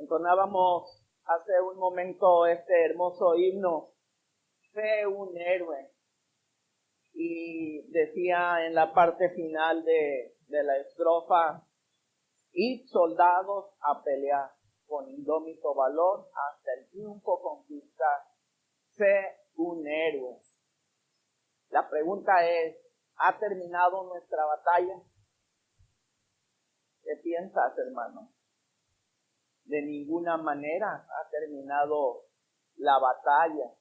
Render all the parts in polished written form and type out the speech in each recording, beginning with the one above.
Entonábamos hace un momento este hermoso himno, Sé un héroe. Y decía en la parte final de la estrofa, id soldados a pelear, con indómito valor hasta el triunfo conquistar. Sé un héroe. La pregunta es, ¿ha terminado nuestra batalla? ¿Qué piensas, hermano? De ninguna manera ha terminado la batalla.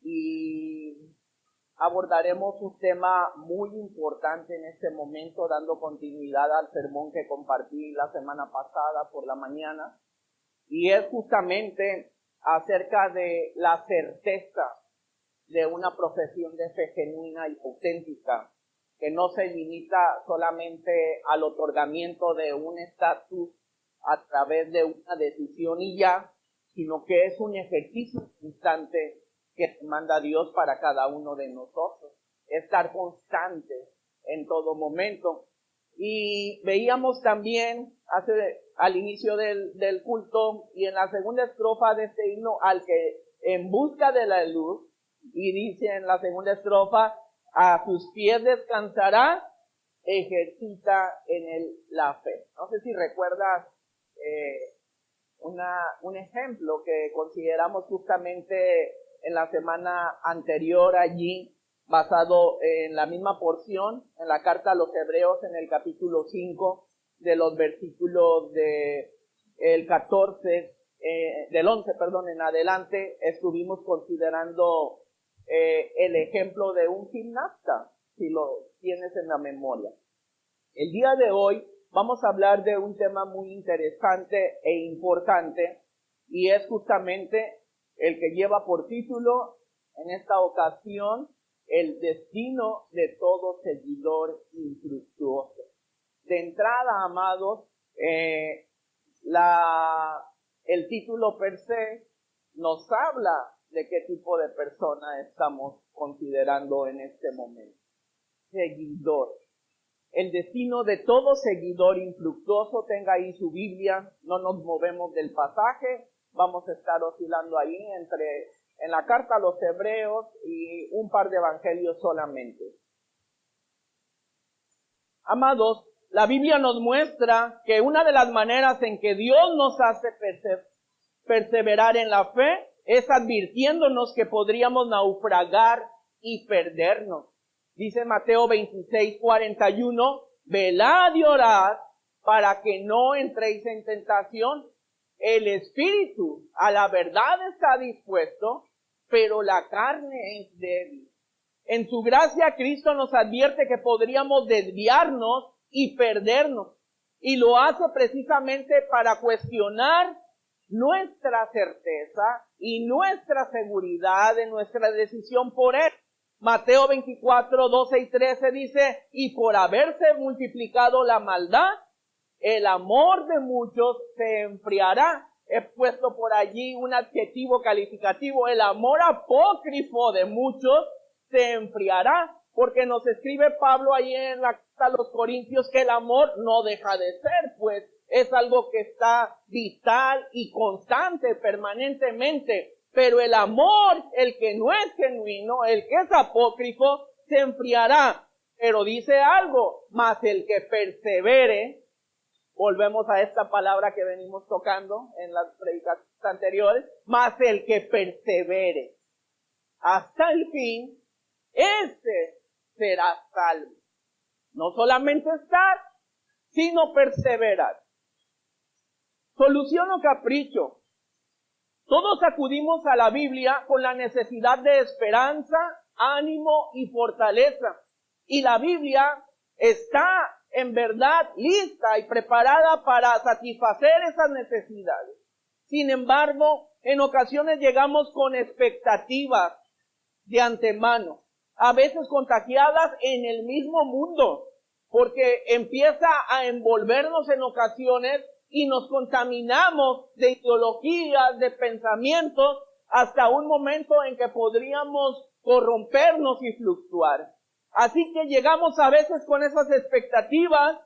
Y abordaremos un tema muy importante en este momento, dando continuidad al sermón que compartí la semana pasada por la mañana. Y es justamente acerca de la certeza de una profesión de fe genuina y auténtica, que no se limita solamente al otorgamiento de un estatus a través de una decisión y ya, sino que es un ejercicio constante que manda Dios para cada uno de nosotros. Estar constante en todo momento. Y veíamos también al inicio del culto y en la segunda estrofa de este himno, al que en busca de la luz, y dice en la segunda estrofa, a sus pies descansará, ejercita en él la fe. No sé si recuerdas un ejemplo que consideramos justamente en la semana anterior allí, basado en la misma porción, en la carta a los Hebreos, en el capítulo 5, de los versículos del 11, en adelante, estuvimos considerando el ejemplo de un gimnasta, si lo tienes en la memoria. El día de hoy vamos a hablar de un tema muy interesante e importante, y es justamente el que lleva por título, en esta ocasión, el destino de todo seguidor infructuoso. De entrada, amados, el título per se nos habla de qué tipo de persona estamos considerando en este momento. Seguidor. El destino de todo seguidor infructuoso, tenga ahí su Biblia, no nos movemos del pasaje, vamos a estar oscilando ahí en la carta a los Hebreos y un par de evangelios solamente. Amados, la Biblia nos muestra que una de las maneras en que Dios nos hace perseverar en la fe es advirtiéndonos que podríamos naufragar y perdernos. Dice Mateo 26:41, velad y orad para que no entréis en tentación. El espíritu a la verdad está dispuesto, pero la carne es débil. En su gracia Cristo nos advierte que podríamos desviarnos y perdernos. Y lo hace precisamente para cuestionar nuestra certeza y nuestra seguridad de nuestra decisión por Él. Mateo 24:12 y 13 dice, y por haberse multiplicado la maldad, el amor de muchos se enfriará. He puesto por allí un adjetivo calificativo, el amor apócrifo de muchos se enfriará, porque nos escribe Pablo ahí en la carta a los Corintios que el amor no deja de ser, pues es algo que está vital y constante permanentemente. Pero el amor, el que no es genuino, el que es apócrifo, se enfriará. Pero dice algo, mas el que persevere, volvemos a esta palabra que venimos tocando en las predicaciones anteriores, mas el que persevere hasta el fin, ese será salvo. No solamente estar, sino perseverar. Solución o capricho. Todos acudimos a la Biblia con la necesidad de esperanza, ánimo y fortaleza. Y la Biblia está en verdad lista y preparada para satisfacer esas necesidades. Sin embargo, en ocasiones llegamos con expectativas de antemano, a veces contagiadas en el mismo mundo, porque empieza a envolvernos en ocasiones y nos contaminamos de ideologías, de pensamientos, hasta un momento en que podríamos corrompernos y fluctuar. Así que llegamos a veces con esas expectativas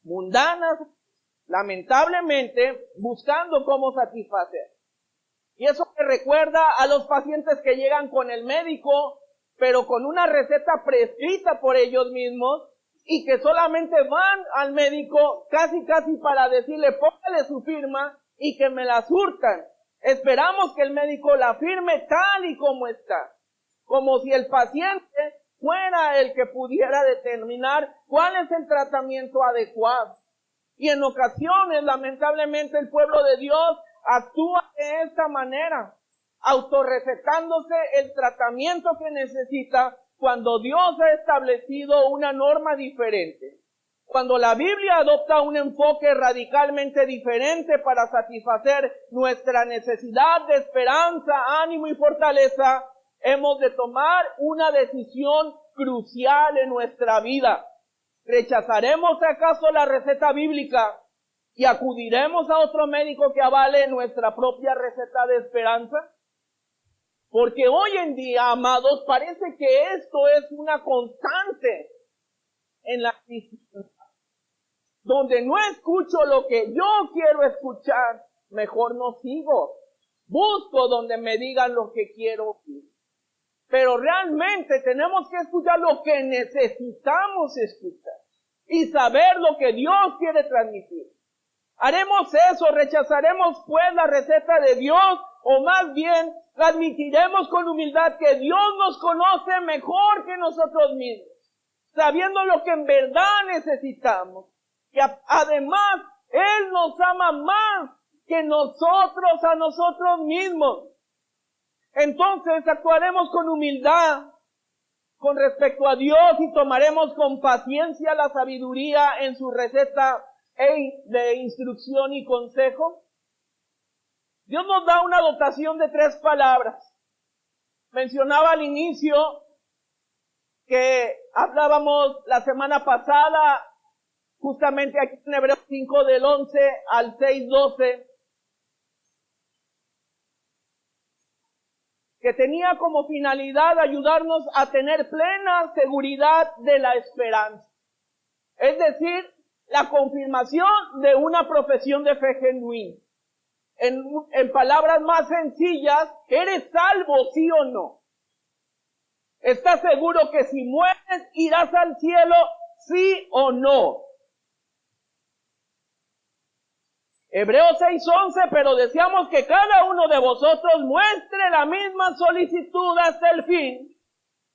mundanas lamentablemente, buscando cómo satisfacer. Y eso me recuerda a los pacientes que llegan con el médico, pero con una receta prescrita por ellos mismos, y que solamente van al médico casi para decirle, póngale su firma y que me la surtan. Esperamos que el médico la firme tal y como está, como si el paciente fuera el que pudiera determinar cuál es el tratamiento adecuado. Y en ocasiones, lamentablemente, el pueblo de Dios actúa de esta manera, autorrecetándose el tratamiento que necesita cuando Dios ha establecido una norma diferente. Cuando la Biblia adopta un enfoque radicalmente diferente para satisfacer nuestra necesidad de esperanza, ánimo y fortaleza, hemos de tomar una decisión crucial en nuestra vida. ¿Rechazaremos acaso la receta bíblica y acudiremos a otro médico que avale nuestra propia receta de esperanza? Porque hoy en día, amados, parece que esto es una constante en la cristiandad. Donde no escucho lo que yo quiero escuchar, mejor no sigo. Busco donde me digan lo que quiero oír. Pero realmente tenemos que escuchar lo que necesitamos escuchar y saber lo que Dios quiere transmitir. ¿Haremos eso? ¿Rechazaremos pues la receta de Dios? ¿O más bien admitiremos con humildad que Dios nos conoce mejor que nosotros mismos, sabiendo lo que en verdad necesitamos? Y además, Él nos ama más que nosotros a nosotros mismos. Entonces actuaremos con humildad con respecto a Dios y tomaremos con paciencia la sabiduría en su receta de instrucción y consejo. Dios nos da una dotación de 3 palabras. Mencionaba al inicio que hablábamos la semana pasada, justamente aquí en Hebreos 5 del 11 al 6:12, que tenía como finalidad ayudarnos a tener plena seguridad de la esperanza. Es decir, la confirmación de una profesión de fe genuina. En palabras más sencillas, ¿eres salvo, sí o no? ¿Estás seguro que si mueres irás al cielo, sí o no? Hebreos 6:11, pero deseamos que cada uno de vosotros muestre la misma solicitud hasta el fin,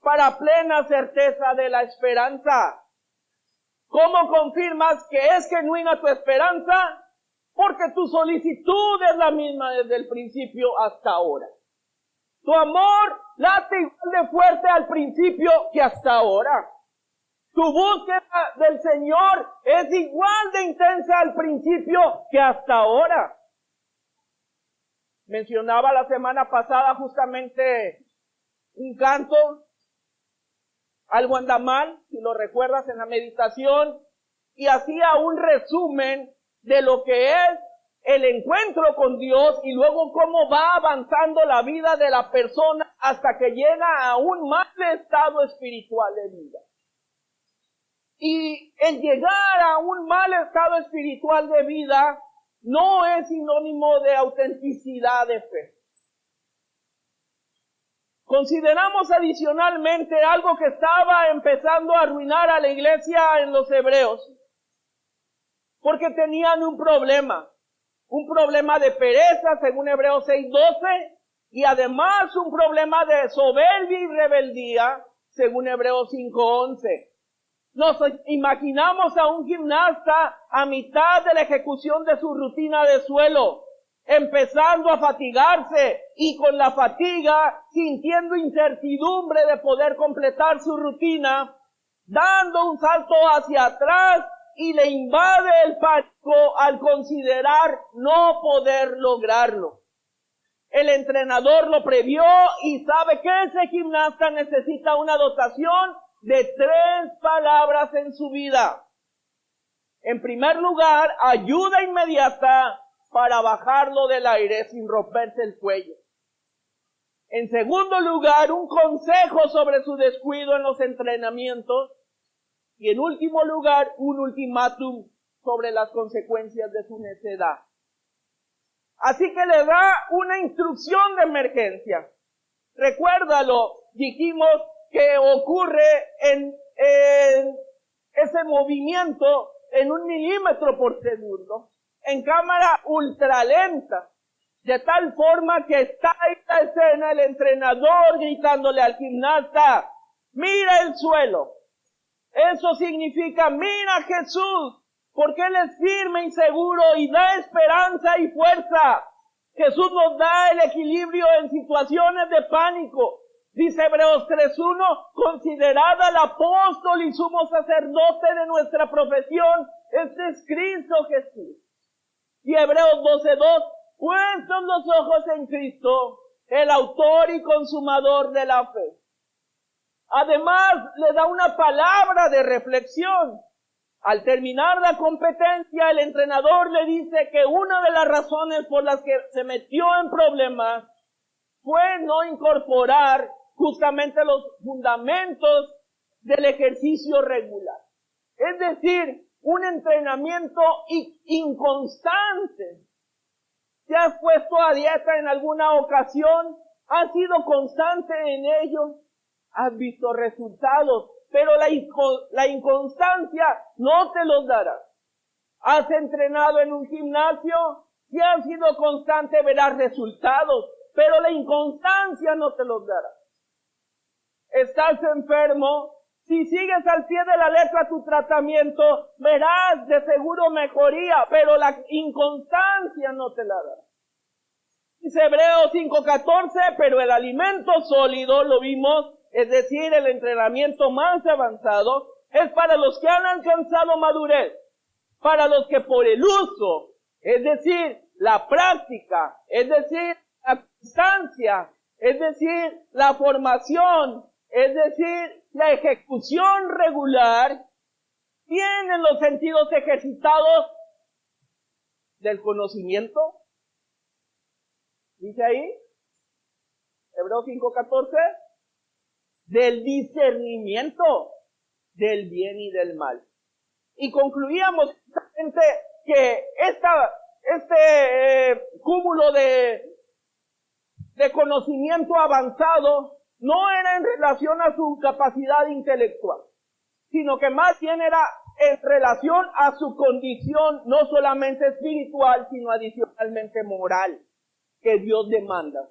para plena certeza de la esperanza. ¿Cómo confirmas que es genuina tu esperanza? Porque tu solicitud es la misma desde el principio hasta ahora. Tu amor late igual de fuerte al principio que hasta ahora. Tu búsqueda del Señor es igual de intensa al principio que hasta ahora. Mencionaba la semana pasada justamente un canto, Algo anda mal, si lo recuerdas en la meditación, y hacía un resumen de lo que es el encuentro con Dios y luego cómo va avanzando la vida de la persona hasta que llega a un mal estado espiritual de vida. Y el llegar a un mal estado espiritual de vida no es sinónimo de autenticidad de fe. Consideramos adicionalmente algo que estaba empezando a arruinar a la iglesia en los hebreos, porque tenían un problema de pereza, según Hebreos 6:12, y además un problema de soberbia y rebeldía, según Hebreos 5:11. Nos imaginamos a un gimnasta a mitad de la ejecución de su rutina de suelo, empezando a fatigarse y con la fatiga sintiendo incertidumbre de poder completar su rutina, dando un salto hacia atrás y le invade el pánico al considerar no poder lograrlo. El entrenador lo previó y sabe que ese gimnasta necesita una dotación de 3 palabras en su vida. En primer lugar, ayuda inmediata para bajarlo del aire sin romperse el cuello. En segundo lugar, un consejo sobre su descuido en los entrenamientos. Y en último lugar, un ultimátum sobre las consecuencias de su necedad. Así que le da una instrucción de emergencia. Recuérdalo, dijimos que ocurre en ese movimiento en 1 milímetro por segundo, en cámara ultralenta, de tal forma que está en la escena el entrenador gritándole al gimnasta, mira el suelo. Eso significa, mira a Jesús, porque Él es firme y seguro y da esperanza y fuerza. Jesús nos da el equilibrio en situaciones de pánico. Dice Hebreos 3:1, considerad al apóstol y sumo sacerdote de nuestra profesión, este es Cristo Jesús. Y Hebreos 12:2, puestos los ojos en Cristo, el autor y consumador de la fe. Además, le da una palabra de reflexión. Al terminar la competencia, el entrenador le dice que una de las razones por las que se metió en problemas fue no incorporar justamente los fundamentos del ejercicio regular. Es decir, un entrenamiento inconstante. ¿Te has puesto a dieta en alguna ocasión? ¿Has sido constante en ello? ¿Has visto resultados? Pero la inconstancia no te los dará. ¿Has entrenado en un gimnasio? Si has sido constante verás resultados, pero la inconstancia no te los dará. ¿Estás enfermo? Si sigues al pie de la letra tu tratamiento, verás de seguro mejoría, pero la inconstancia no te la dará. Dice Hebreos 5:14, pero el alimento sólido, lo vimos, es decir, el entrenamiento más avanzado, es para los que han alcanzado madurez, para los que por el uso, es decir, la práctica, es decir, la constancia, es decir, la formación, es decir, la ejecución regular, tienen los sentidos ejercitados del conocimiento. ¿Dice ahí? Hebreos 5:14. Del discernimiento del bien y del mal. Y concluíamos justamente que este cúmulo de conocimiento avanzado no era en relación a su capacidad intelectual, sino que más bien era en relación a su condición no solamente espiritual, sino adicionalmente moral, que Dios demanda.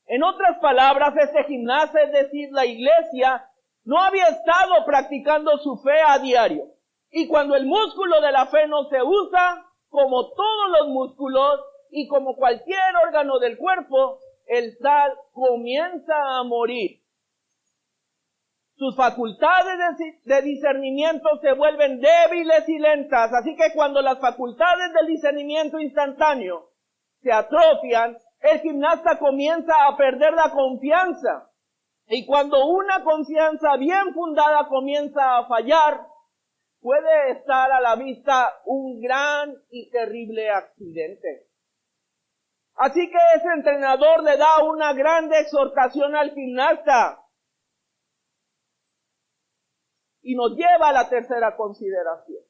En otras palabras, este gimnasio, es decir, la iglesia, no había estado practicando su fe a diario. Y cuando el músculo de la fe no se usa, como todos los músculos y como cualquier órgano del cuerpo, el tal comienza a morir. Sus facultades de discernimiento se vuelven débiles y lentas. Así que cuando las facultades del discernimiento instantáneo se atrofian, el gimnasta comienza a perder la confianza. Y cuando una confianza bien fundada comienza a fallar, puede estar a la vista un gran y terrible accidente. Así que ese entrenador le da una grande exhortación al gimnasta. Y nos lleva a la tercera consideración.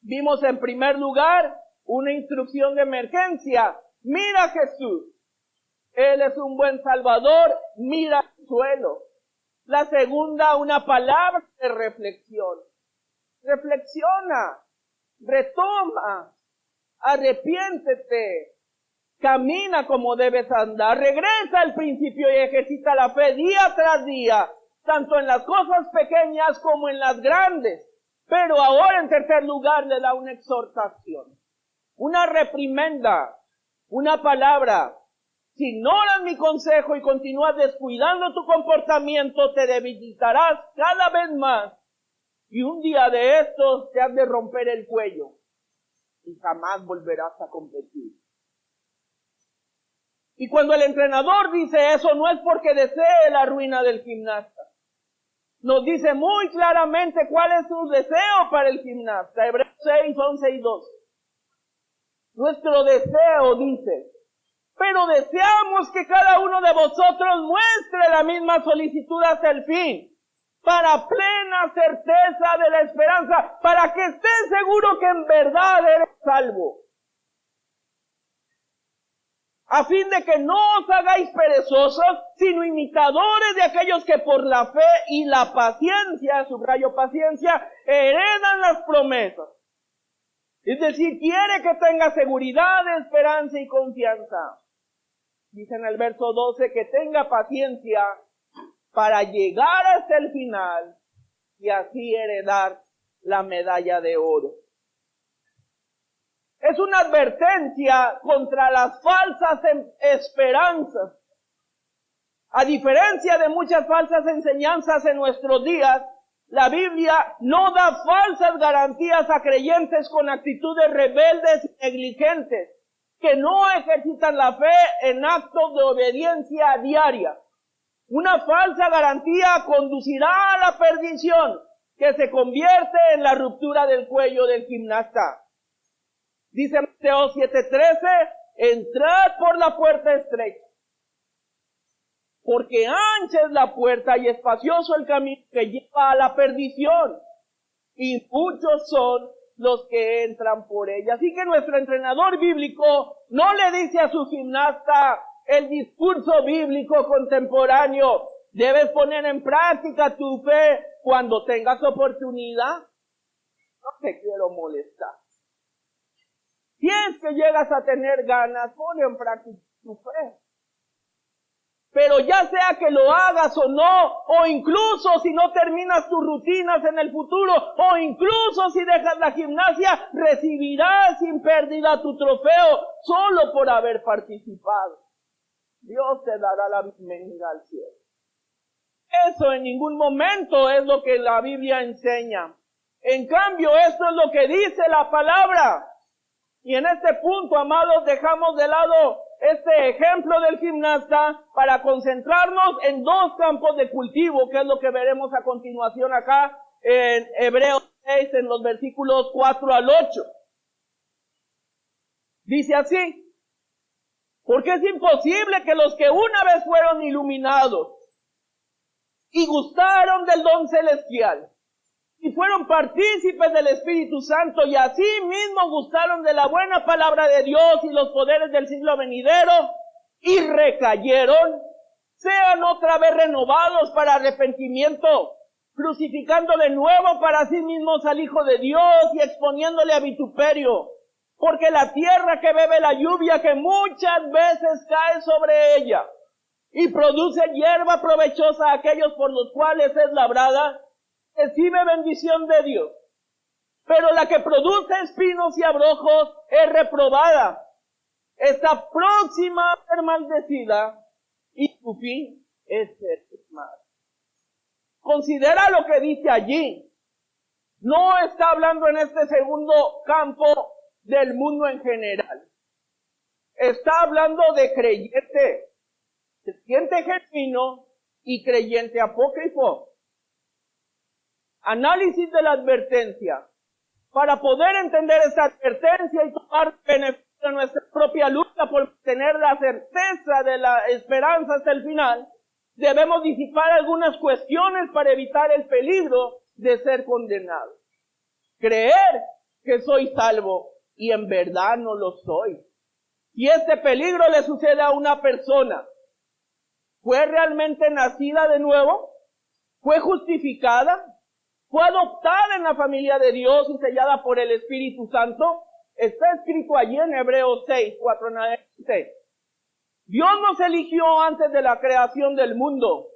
Vimos en primer lugar una instrucción de emergencia. Mira a Jesús. Él es un buen Salvador. Mira al suelo. La segunda, una palabra de reflexión. Reflexiona. Retoma. Arrepiéntete. Camina como debes andar. Regresa al principio y ejercita la fe día tras día, tanto en las cosas pequeñas como en las grandes. Pero ahora, en tercer lugar, le da una exhortación, una reprimenda, una palabra. Si ignoras mi consejo y continúas descuidando tu comportamiento, te debilitarás cada vez más. Y un día de estos te has de romper el cuello y jamás volverás a competir. Y cuando el entrenador dice eso, no es porque desee la ruina del gimnasta. Nos dice muy claramente cuál es su deseo para el gimnasta. Hebreos 6, 11 y 12. Nuestro deseo, dice, pero deseamos que cada uno de vosotros muestre la misma solicitud hasta el fin, para plena certeza de la esperanza, para que estés seguro que en verdad eres salvo. A fin de que no os hagáis perezosos, sino imitadores de aquellos que por la fe y la paciencia, subrayo paciencia, heredan las promesas. Es decir, quiere que tenga seguridad, esperanza y confianza. Dice en el verso 12 que tenga paciencia para llegar hasta el final y así heredar la medalla de oro. Es una advertencia contra las falsas esperanzas. A diferencia de muchas falsas enseñanzas en nuestros días, la Biblia no da falsas garantías a creyentes con actitudes rebeldes y negligentes, que no ejercitan la fe en actos de obediencia diaria. Una falsa garantía conducirá a la perdición, que se convierte en la ruptura del cuello del gimnasta. Dice Mateo 7:13, entrad por la puerta estrecha, porque ancha es la puerta y espacioso el camino que lleva a la perdición, y muchos son los que entran por ella. Así que nuestro entrenador bíblico no le dice a su gimnasta el discurso bíblico contemporáneo, debes poner en práctica tu fe cuando tengas oportunidad. No te quiero molestar. Si es que llegas a tener ganas, pon en práctica tu fe. Pero ya sea que lo hagas o no, o incluso si no terminas tus rutinas en el futuro, o incluso si dejas la gimnasia, recibirás sin pérdida tu trofeo solo por haber participado. Dios te dará la bienvenida al cielo. Eso en ningún momento es lo que la Biblia enseña. En cambio, esto es lo que dice la palabra. Y en este punto, amados, dejamos de lado este ejemplo del gimnasta para concentrarnos en dos campos de cultivo, que es lo que veremos a continuación acá en Hebreos 6, en los versículos 4 al 8. Dice así, porque es imposible que los que una vez fueron iluminados y gustaron del don celestial, y fueron partícipes del Espíritu Santo y así mismo gustaron de la buena palabra de Dios y los poderes del siglo venidero y recayeron, sean otra vez renovados para arrepentimiento, crucificando de nuevo para sí mismos al Hijo de Dios y exponiéndole a vituperio, porque la tierra que bebe la lluvia que muchas veces cae sobre ella y produce hierba provechosa a aquellos por los cuales es labrada, recibe bendición de Dios. Pero la que produce espinos y abrojos es reprobada. Está próxima a ser maldecida y su fin es ser quemada. Considera lo que dice allí. No está hablando en este segundo campo del mundo en general. Está hablando de creyente genuino y creyente apócrifo. Análisis de la advertencia. Para poder entender esta advertencia y tomar beneficio de nuestra propia lucha por tener la certeza de la esperanza hasta el final, debemos disipar algunas cuestiones para evitar el peligro de ser condenados. Creer que soy salvo y en verdad no lo soy. Si este peligro le sucede a una persona, ¿fue realmente nacida de nuevo? ¿Fue justificada? ¿Fue adoptada en la familia de Dios y sellada por el Espíritu Santo? Está escrito allí en Hebreos 6, 4 en adelante. Dios nos eligió antes de la creación del mundo.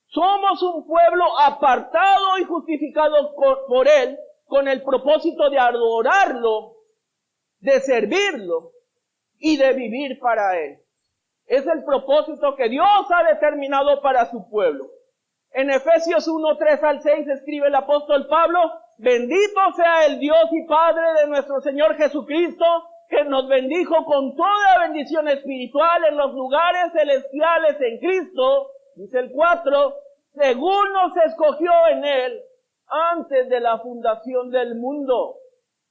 Somos un pueblo apartado y justificado por Él con el propósito de adorarlo, de servirlo y de vivir para Él. Es el propósito que Dios ha determinado para su pueblo. En Efesios 1, 3 al 6 escribe el apóstol Pablo, bendito sea el Dios y Padre de nuestro Señor Jesucristo, que nos bendijo con toda bendición espiritual en los lugares celestiales en Cristo, dice el 4, según nos escogió en Él antes de la fundación del mundo.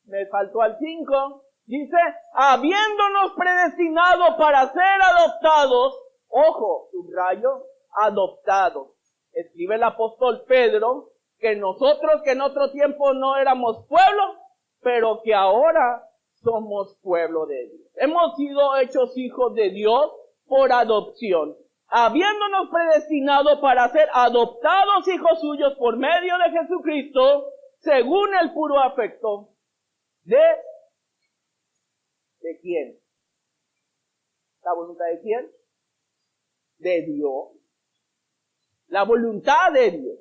Me faltó al 5, dice, habiéndonos predestinado para ser adoptados, ojo, subrayo, adoptados, escribe el apóstol Pedro, que nosotros que en otro tiempo no éramos pueblo, pero que ahora somos pueblo de Dios. Hemos sido hechos hijos de Dios por adopción, habiéndonos predestinado para ser adoptados hijos suyos por medio de Jesucristo, según el puro afecto ¿de quién? ¿La voluntad de quién? De Dios. La voluntad de Dios.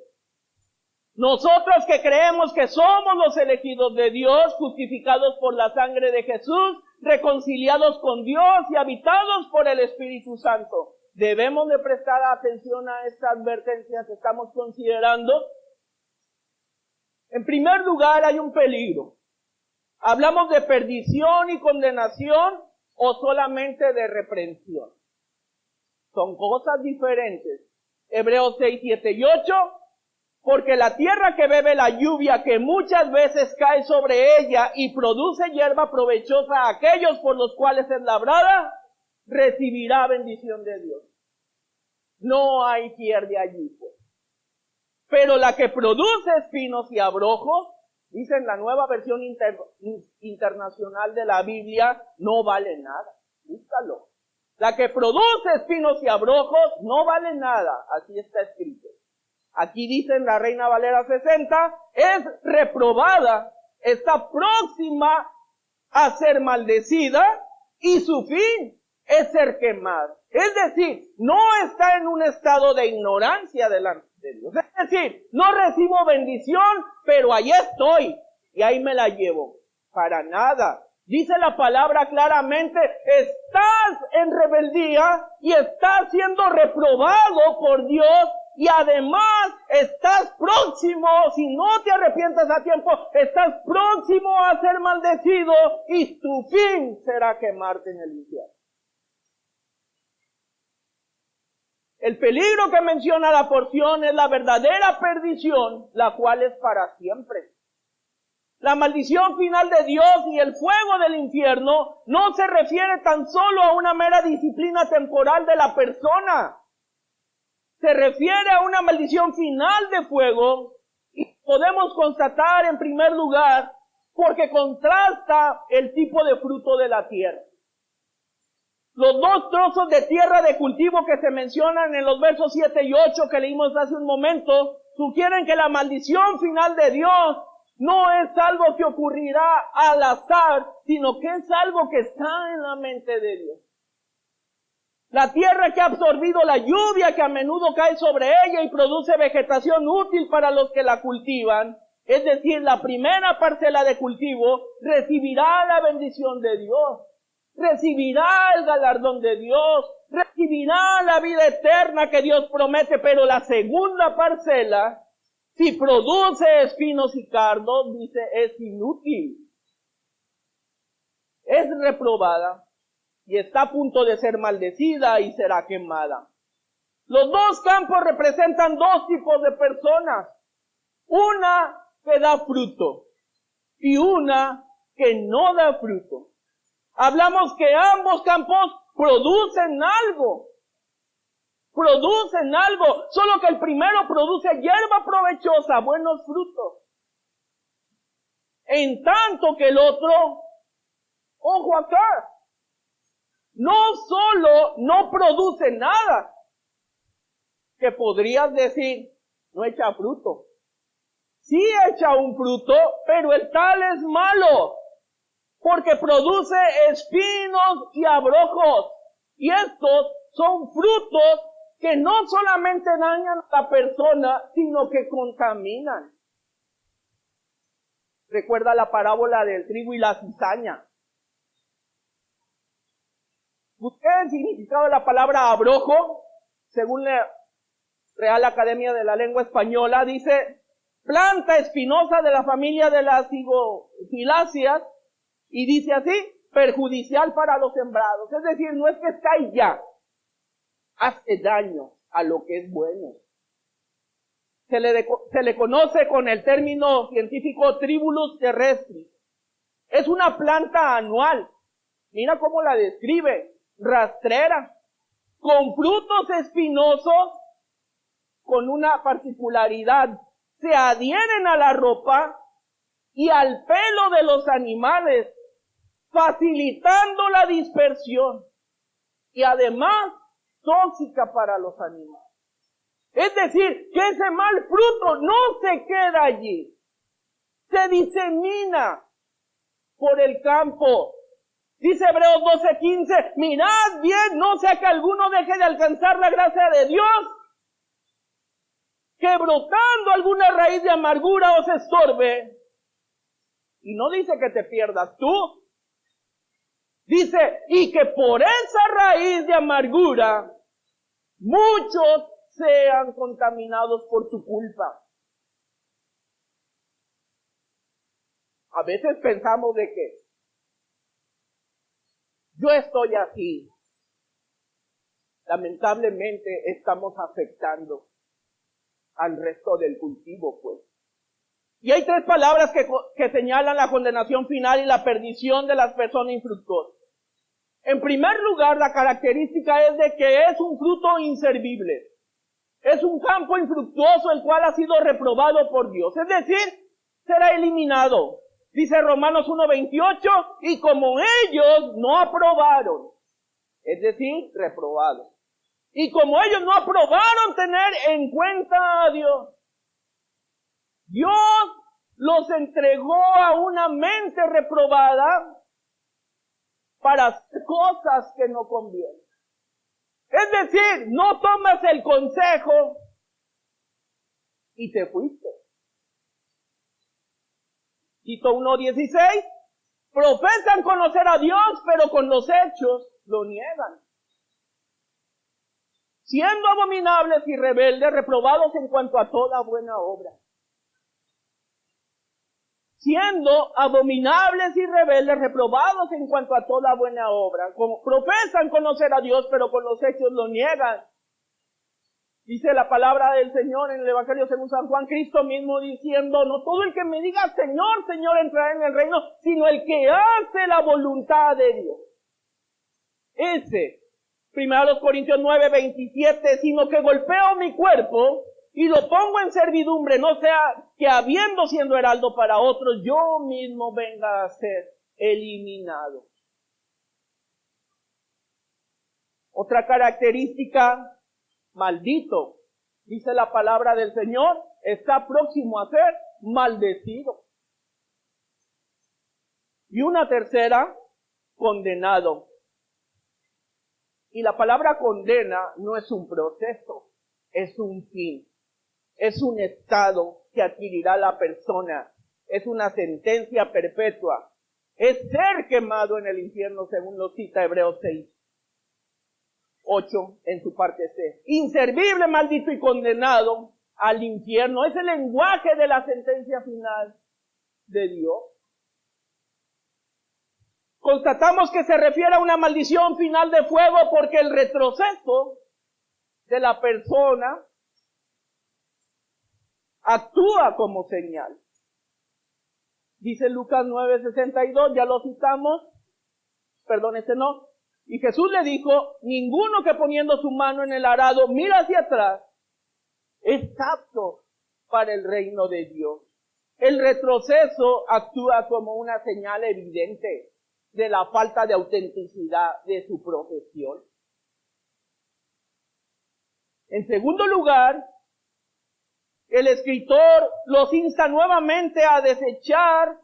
Nosotros que creemos que somos los elegidos de Dios, justificados por la sangre de Jesús, reconciliados con Dios y habitados por el Espíritu Santo, debemos de prestar atención a esta advertencia que estamos considerando. En primer lugar, hay un peligro. ¿Hablamos de perdición y condenación o solamente de reprensión? Son cosas diferentes. Hebreos 6, 7 y 8. Porque la tierra que bebe la lluvia que muchas veces cae sobre ella y produce hierba provechosa a aquellos por los cuales es labrada, recibirá bendición de Dios. No hay pierde allí, pues. Pero la que produce espinos y abrojos, dice en la nueva versión internacional de la Biblia, no vale nada. Búscalo. La que produce espinos y abrojos no vale nada. Así está escrito. Aquí dice en la Reina Valera 60, es reprobada, está próxima a ser maldecida y su fin es ser quemada. Es decir, no está en un estado de ignorancia delante de Dios. Es decir, no recibo bendición, pero ahí estoy y ahí me la llevo. Para nada. Dice la palabra claramente, estás en rebeldía y estás siendo reprobado por Dios. Y además estás próximo, si no te arrepientas a tiempo, estás próximo a ser maldecido y tu fin será quemarte en el infierno. El peligro que menciona la porción es la verdadera perdición, la cual es para siempre. La maldición final de Dios y el fuego del infierno no se refiere tan solo a una mera disciplina temporal de la persona. Se refiere a una maldición final de fuego y podemos constatar en primer lugar porque contrasta el tipo de fruto de la tierra. Los dos trozos de tierra de cultivo que se mencionan en los versos 7 y 8 que leímos hace un momento sugieren que la maldición final de Dios no es algo que ocurrirá al azar, sino que es algo que está en la mente de Dios. La tierra que ha absorbido la lluvia que a menudo cae sobre ella y produce vegetación útil para los que la cultivan, es decir, la primera parcela de cultivo, recibirá la bendición de Dios, recibirá el galardón de Dios, recibirá la vida eterna que Dios promete, pero la segunda parcela, si produce espinos y cardos, dice, es inútil, es reprobada. Y está a punto de ser maldecida y será quemada. Los dos campos representan dos tipos de personas. Una que da fruto y una que no da fruto. Hablamos que ambos campos producen algo. Producen algo. Solo que el primero produce hierba provechosa, buenos frutos. En tanto que el otro, ojo acá, no solo no produce nada, que podrías decir, no echa fruto. Sí echa un fruto, pero el tal es malo, porque produce espinos y abrojos. Y estos son frutos que no solamente dañan a la persona, sino que contaminan. Recuerda la parábola del trigo y la cizaña. Busqué el significado de la palabra abrojo, según la Real Academia de la Lengua Española, dice, planta espinosa de la familia de las higofiláceas, y dice así, perjudicial para los sembrados. Es decir, no es que está ahí ya, hace daño a lo que es bueno. Se le conoce con el término científico Tribulus terrestris. Es una planta anual. Mira cómo la describe. Rastrera, con frutos espinosos, con una particularidad. Se adhieren a la ropa y al pelo de los animales, facilitando la dispersión y además tóxica para los animales. Es decir, que ese mal fruto no se queda allí, se disemina por el campo. Dice Hebreos 12:15, mirad bien, no sea que alguno deje de alcanzar la gracia de Dios, que brotando alguna raíz de amargura os estorbe. Y no dice que te pierdas tú. Dice, y que por esa raíz de amargura, muchos sean contaminados por tu culpa. A veces pensamos de que yo estoy así. Lamentablemente estamos afectando al resto del cultivo, pues. Y hay tres palabras que señalan la condenación final y la perdición de las personas infructuosas. En primer lugar, la característica es de que es un fruto inservible. Es un campo infructuoso el cual ha sido reprobado por Dios. Es decir, será eliminado. Dice Romanos 1:28, y como ellos no aprobaron, es decir, reprobados. Y como ellos no aprobaron tener en cuenta a Dios, Dios los entregó a una mente reprobada para hacer cosas que no convienen. Es decir, no tomas el consejo y te fuiste. Tito 1:16, profesan conocer a Dios, pero con los hechos lo niegan. Siendo abominables y rebeldes, reprobados en cuanto a toda buena obra. Siendo abominables y rebeldes, reprobados en cuanto a toda buena obra. Como profesan conocer a Dios, pero con los hechos lo niegan. Dice la palabra del Señor en el Evangelio según San Juan, Cristo mismo diciendo, no todo el que me diga Señor, Señor entrará en el reino, sino el que hace la voluntad de Dios. Ese, 1 Corintios 9:27, sino que golpeo mi cuerpo y lo pongo en servidumbre, no sea que habiendo siendo heraldo para otros, yo mismo venga a ser eliminado. Otra característica, maldito, dice la palabra del Señor, está próximo a ser maldecido. Y una tercera, condenado. Y la palabra condena no es un proceso, es un fin. Es un estado que adquirirá la persona. Es una sentencia perpetua. Es ser quemado en el infierno, según lo cita Hebreos 6:8 en su parte C. Inservible, maldito y condenado al infierno. Es el lenguaje de la sentencia final de Dios. Constatamos que se refiere a una maldición final de fuego porque el retroceso de la persona actúa como señal. Dice Lucas 9:62, ya lo citamos, y Jesús le dijo, ninguno que poniendo su mano en el arado mira hacia atrás es apto para el reino de Dios. El retroceso actúa como una señal evidente de la falta de autenticidad de su profesión. En segundo lugar, el escritor los insta nuevamente a desechar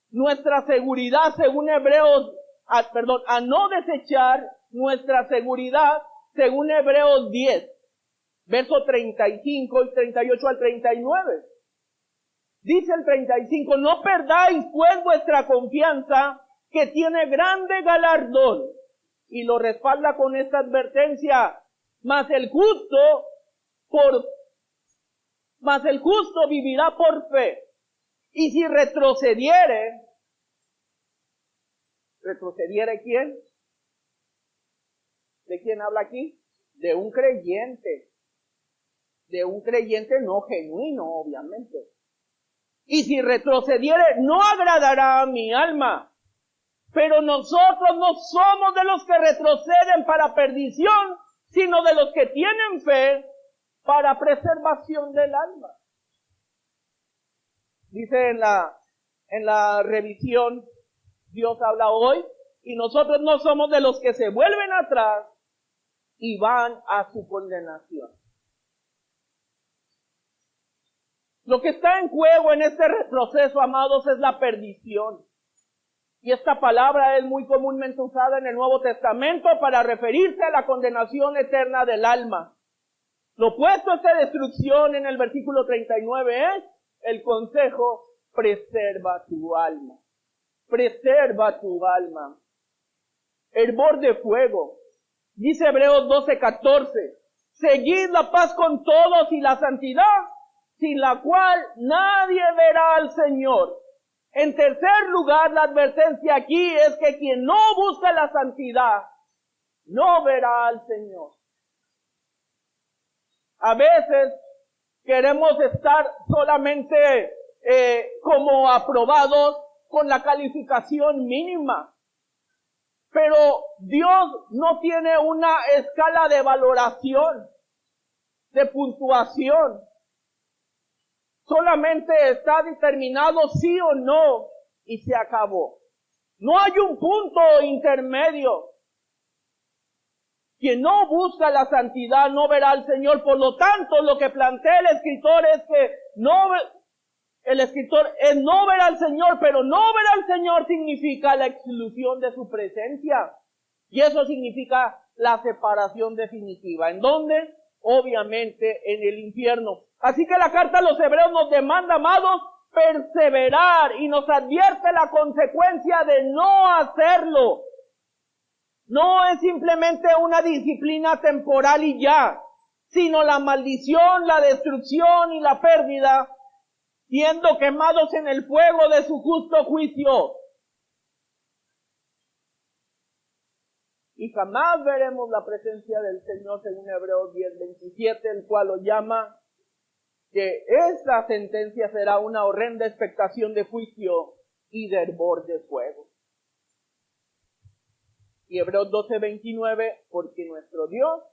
nuestra seguridad, según a no desechar nuestra seguridad, según Hebreos 10, versos 35 y 38 al 39. Dice el 35, no perdáis pues vuestra confianza, que tiene grande galardón, y lo respalda con esta advertencia, mas el justo vivirá por fe. Y si ¿retrocediere quién? ¿De quién habla aquí? De un creyente no genuino, obviamente. Y si retrocediere, no agradará a mi alma. Pero nosotros no somos de los que retroceden para perdición, sino de los que tienen fe para preservación del alma. Dice en la revisión, Dios habla hoy, y nosotros no somos de los que se vuelven atrás y van a su condenación. Lo que está en juego en este retroceso, amados, es la perdición. Y esta palabra es muy comúnmente usada en el Nuevo Testamento para referirse a la condenación eterna del alma. Lo opuesto a esta destrucción en el versículo 39 es el consejo: preserva tu alma. Preserva tu alma. Hervor de fuego. Dice Hebreos 12:14, seguid la paz con todos y la santidad, sin la cual nadie verá al Señor. En tercer lugar, la advertencia aquí es que quien no busca la santidad, no verá al Señor. A veces queremos estar solamente como aprobados con la calificación mínima. Pero Dios no tiene una escala de valoración, de puntuación. Solamente está determinado sí o no y se acabó. No hay un punto intermedio. Quien no busca la santidad no verá al Señor. Por lo tanto, lo que plantea el escritor es que el escritor es no ver al Señor, pero no ver al Señor significa la exclusión de su presencia. Y eso significa la separación definitiva. ¿En dónde? Obviamente en el infierno. Así que la carta a los hebreos nos demanda, amados, perseverar y nos advierte la consecuencia de no hacerlo. No es simplemente una disciplina temporal y ya, sino la maldición, la destrucción y la pérdida, siendo quemados en el fuego de su justo juicio. Y jamás veremos la presencia del Señor, según Hebreos 10:27, el cual lo llama que esta sentencia será una horrenda expectación de juicio y de hervor de fuego. Y Hebreos 12:29, porque nuestro Dios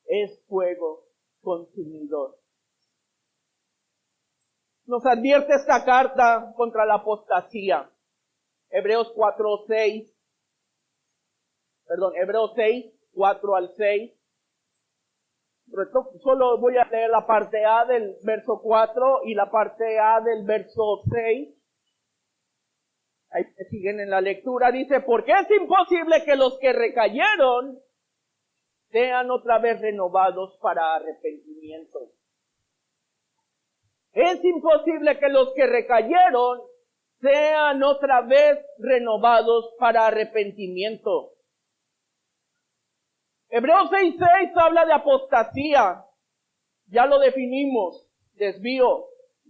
es fuego consumidor. Nos advierte esta carta contra la apostasía. Hebreos 6, 4 al 6. Solo voy a leer la parte A del verso 4 y la parte A del verso 6. Ahí siguen en la lectura. Dice, porque es imposible que los que recayeron sean otra vez renovados para arrepentimiento. Es imposible que los que recayeron sean otra vez renovados para arrepentimiento. Hebreos 6:6 habla de apostasía. Ya lo definimos. Desvío.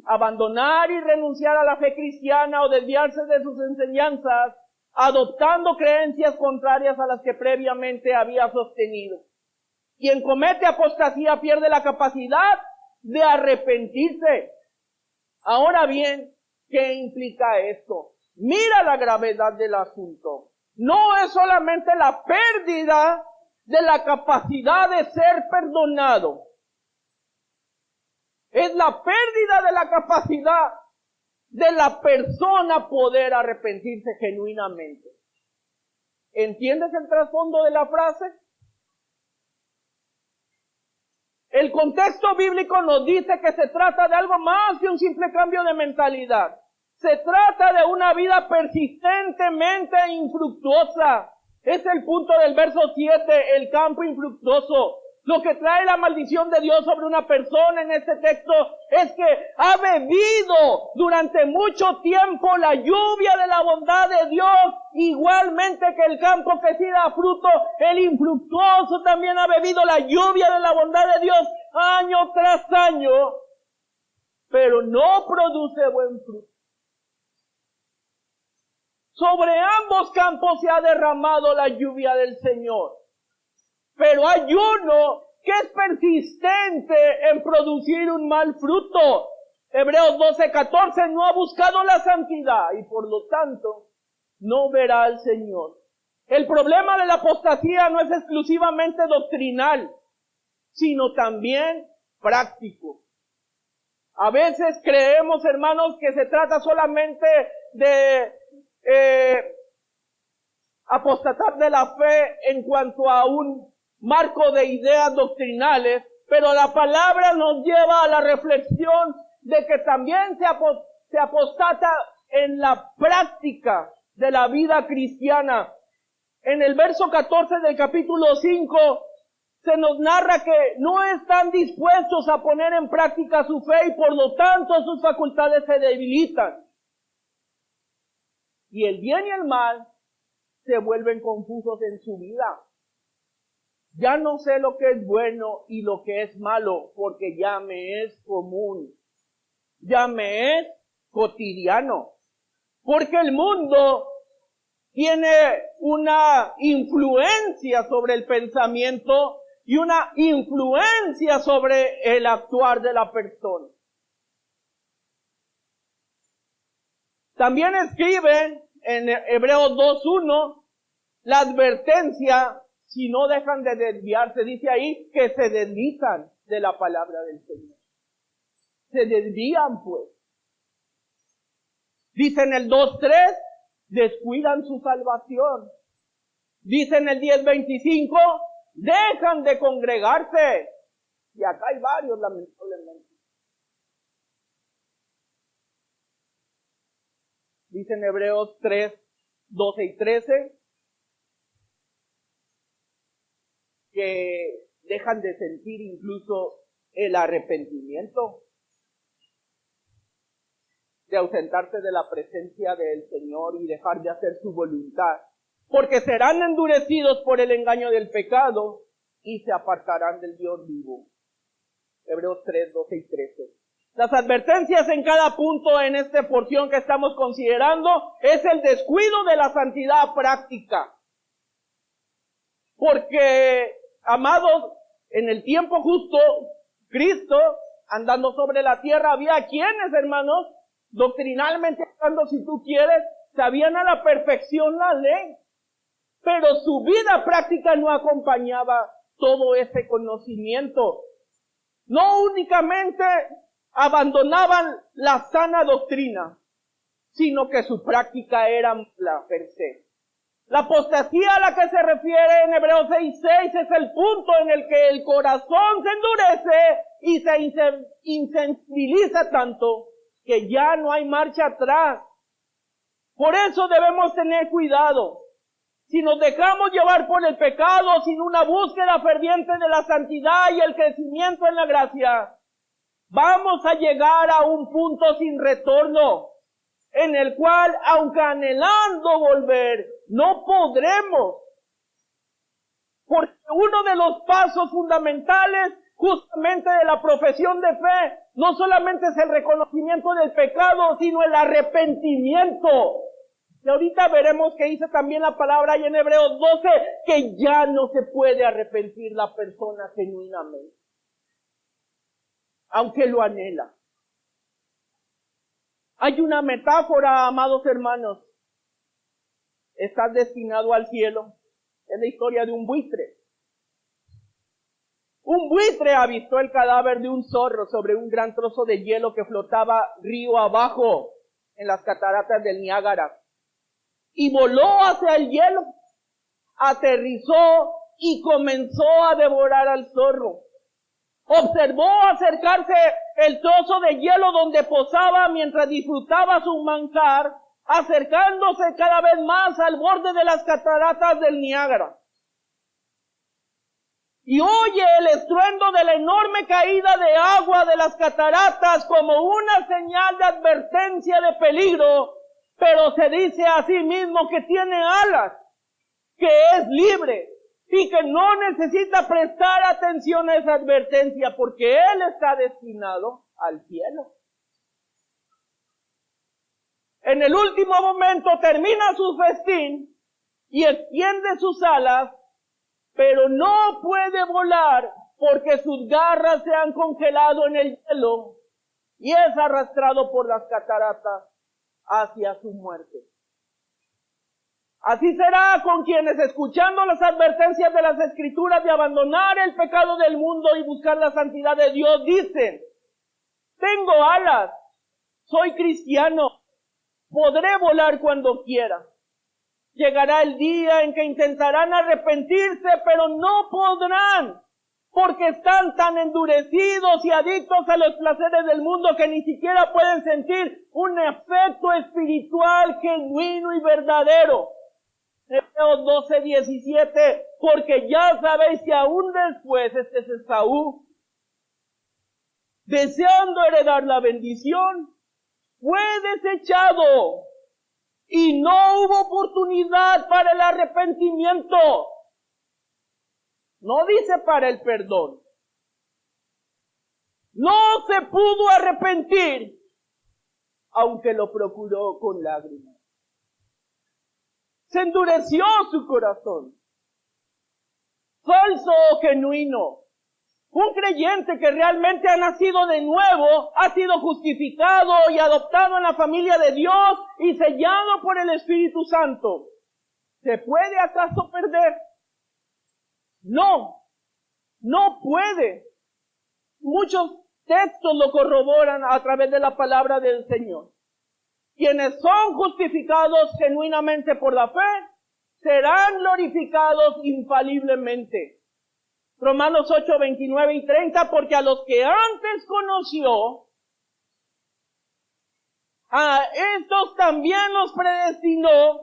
Abandonar y renunciar a la fe cristiana o desviarse de sus enseñanzas, adoptando creencias contrarias a las que previamente había sostenido. Quien comete apostasía pierde la capacidad de arrepentirse. Ahora bien, ¿qué implica esto? Mira la gravedad del asunto. No es solamente la pérdida de la capacidad de ser perdonado. Es la pérdida de la capacidad de la persona poder arrepentirse genuinamente. ¿Entiendes el trasfondo de la frase? El contexto bíblico nos dice que se trata de algo más que un simple cambio de mentalidad. Se trata de una vida persistentemente infructuosa. Es el punto del verso 7, el campo infructuoso. Lo que trae la maldición de Dios sobre una persona en este texto es que ha bebido durante mucho tiempo la lluvia de la bondad de Dios, igualmente que el campo que sí da fruto. El infructuoso también ha bebido la lluvia de la bondad de Dios año tras año, pero no produce buen fruto. Sobre ambos campos se ha derramado la lluvia del Señor. Pero hay uno que es persistente en producir un mal fruto. Hebreos 12:14 no ha buscado la santidad y por lo tanto no verá al Señor. El problema de la apostasía no es exclusivamente doctrinal. sino también práctico. A veces creemos, hermanos, que se trata solamente de apostatar de la fe en cuanto a un marco de ideas doctrinales, pero la palabra nos lleva a la reflexión de que también se apostata en la práctica de la vida cristiana. En el verso 14 del capítulo 5 se nos narra que no están dispuestos a poner en práctica su fe y por lo tanto sus facultades se debilitan. Y el bien y el mal se vuelven confusos en su vida. Ya no sé lo que es bueno y lo que es malo, porque ya me es común, ya me es cotidiano. Porque el mundo tiene una influencia sobre el pensamiento y una influencia sobre el actuar de la persona. También escribe en Hebreos 2:1 la advertencia, si no dejan de desviarse, dice ahí que se deslizan de la palabra del Señor. Se desvían pues. Dice en el 2:3, descuidan su salvación. Dice en el 10:25, dejan de congregarse. Y acá hay varios, lamentablemente. Dice en Hebreos 3:12 y 13, que dejan de sentir incluso el arrepentimiento, de ausentarse de la presencia del Señor y dejar de hacer su voluntad, porque serán endurecidos por el engaño del pecado y se apartarán del Dios vivo. Hebreos 3:12 y 13. Las advertencias en cada punto en esta porción que estamos considerando es el descuido de la santidad práctica. Porque, amados, en el tiempo justo, Cristo, andando sobre la tierra, había quienes, hermanos, doctrinalmente hablando, si tú quieres, sabían a la perfección la ley, pero su vida práctica no acompañaba todo ese conocimiento. No únicamente abandonaban la sana doctrina, sino que su práctica era mala per se. La apostasía a la que se refiere en Hebreos 6:6 es el punto en el que el corazón se endurece y se insensibiliza tanto que ya no hay marcha atrás. Por eso debemos tener cuidado. Si nos dejamos llevar por el pecado sin una búsqueda ferviente de la santidad y el crecimiento en la gracia, vamos a llegar a un punto sin retorno, en el cual, aunque anhelando volver, no podremos. Porque uno de los pasos fundamentales justamente de la profesión de fe no solamente es el reconocimiento del pecado, sino el arrepentimiento. Y ahorita veremos que dice también la palabra ahí en Hebreos 12, que ya no se puede arrepentir la persona genuinamente, aunque lo anhela. Hay una metáfora, amados hermanos. Estás destinado al cielo. Es la historia de un buitre. Un buitre avistó el cadáver de un zorro sobre un gran trozo de hielo que flotaba río abajo en las cataratas del Niágara. Y voló hacia el hielo, aterrizó y comenzó a devorar al zorro. Observó acercarse el trozo de hielo donde posaba mientras disfrutaba su manjar, acercándose cada vez más al borde de las cataratas del Niágara. Y oye el estruendo de la enorme caída de agua de las cataratas como una señal de advertencia de peligro, pero se dice a sí mismo que tiene alas, que es libre y que no necesita prestar atención a esa advertencia porque él está destinado al cielo. En el último momento termina su festín y extiende sus alas, pero no puede volar porque sus garras se han congelado en el hielo y es arrastrado por las cataratas hacia su muerte. Así será con quienes, escuchando las advertencias de las Escrituras de abandonar el pecado del mundo y buscar la santidad de Dios, dicen: tengo alas, soy cristiano, podré volar cuando quiera. Llegará el día en que intentarán arrepentirse, pero no podrán, porque están tan endurecidos y adictos a los placeres del mundo que ni siquiera pueden sentir un efecto espiritual genuino y verdadero. Hebreos 12:17, porque ya sabéis que aún después, este es Esaú, deseando heredar la bendición, fue desechado y no hubo oportunidad para el arrepentimiento. No dice para el perdón. No se pudo arrepentir, aunque lo procuró con lágrimas. Se endureció su corazón. Falso o genuino. Un creyente que realmente ha nacido de nuevo, ha sido justificado y adoptado en la familia de Dios y sellado por el Espíritu Santo, ¿se puede acaso perder? No, no puede. Muchos textos lo corroboran a través de la palabra del Señor. Quienes son justificados genuinamente por la fe, serán glorificados infaliblemente. Romanos 8:29 y 30, porque a los que antes conoció, a estos también los predestinó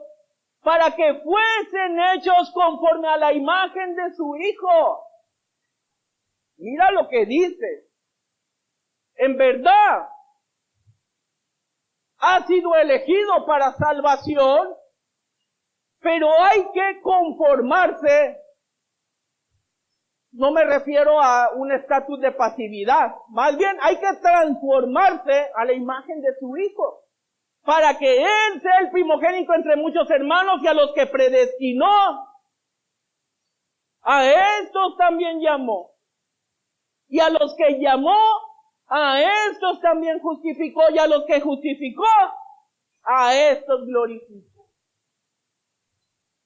para que fuesen hechos conforme a la imagen de su Hijo. Mira lo que dice. En verdad, ha sido elegido para salvación, pero hay que conformarse. No me refiero a un estatus de pasividad. Más bien hay que transformarse a la imagen de su Hijo, para que Él sea el primogénito entre muchos hermanos, y a los que predestinó, a estos también llamó. Y a los que llamó, a estos también justificó. Y a los que justificó, a estos glorificó.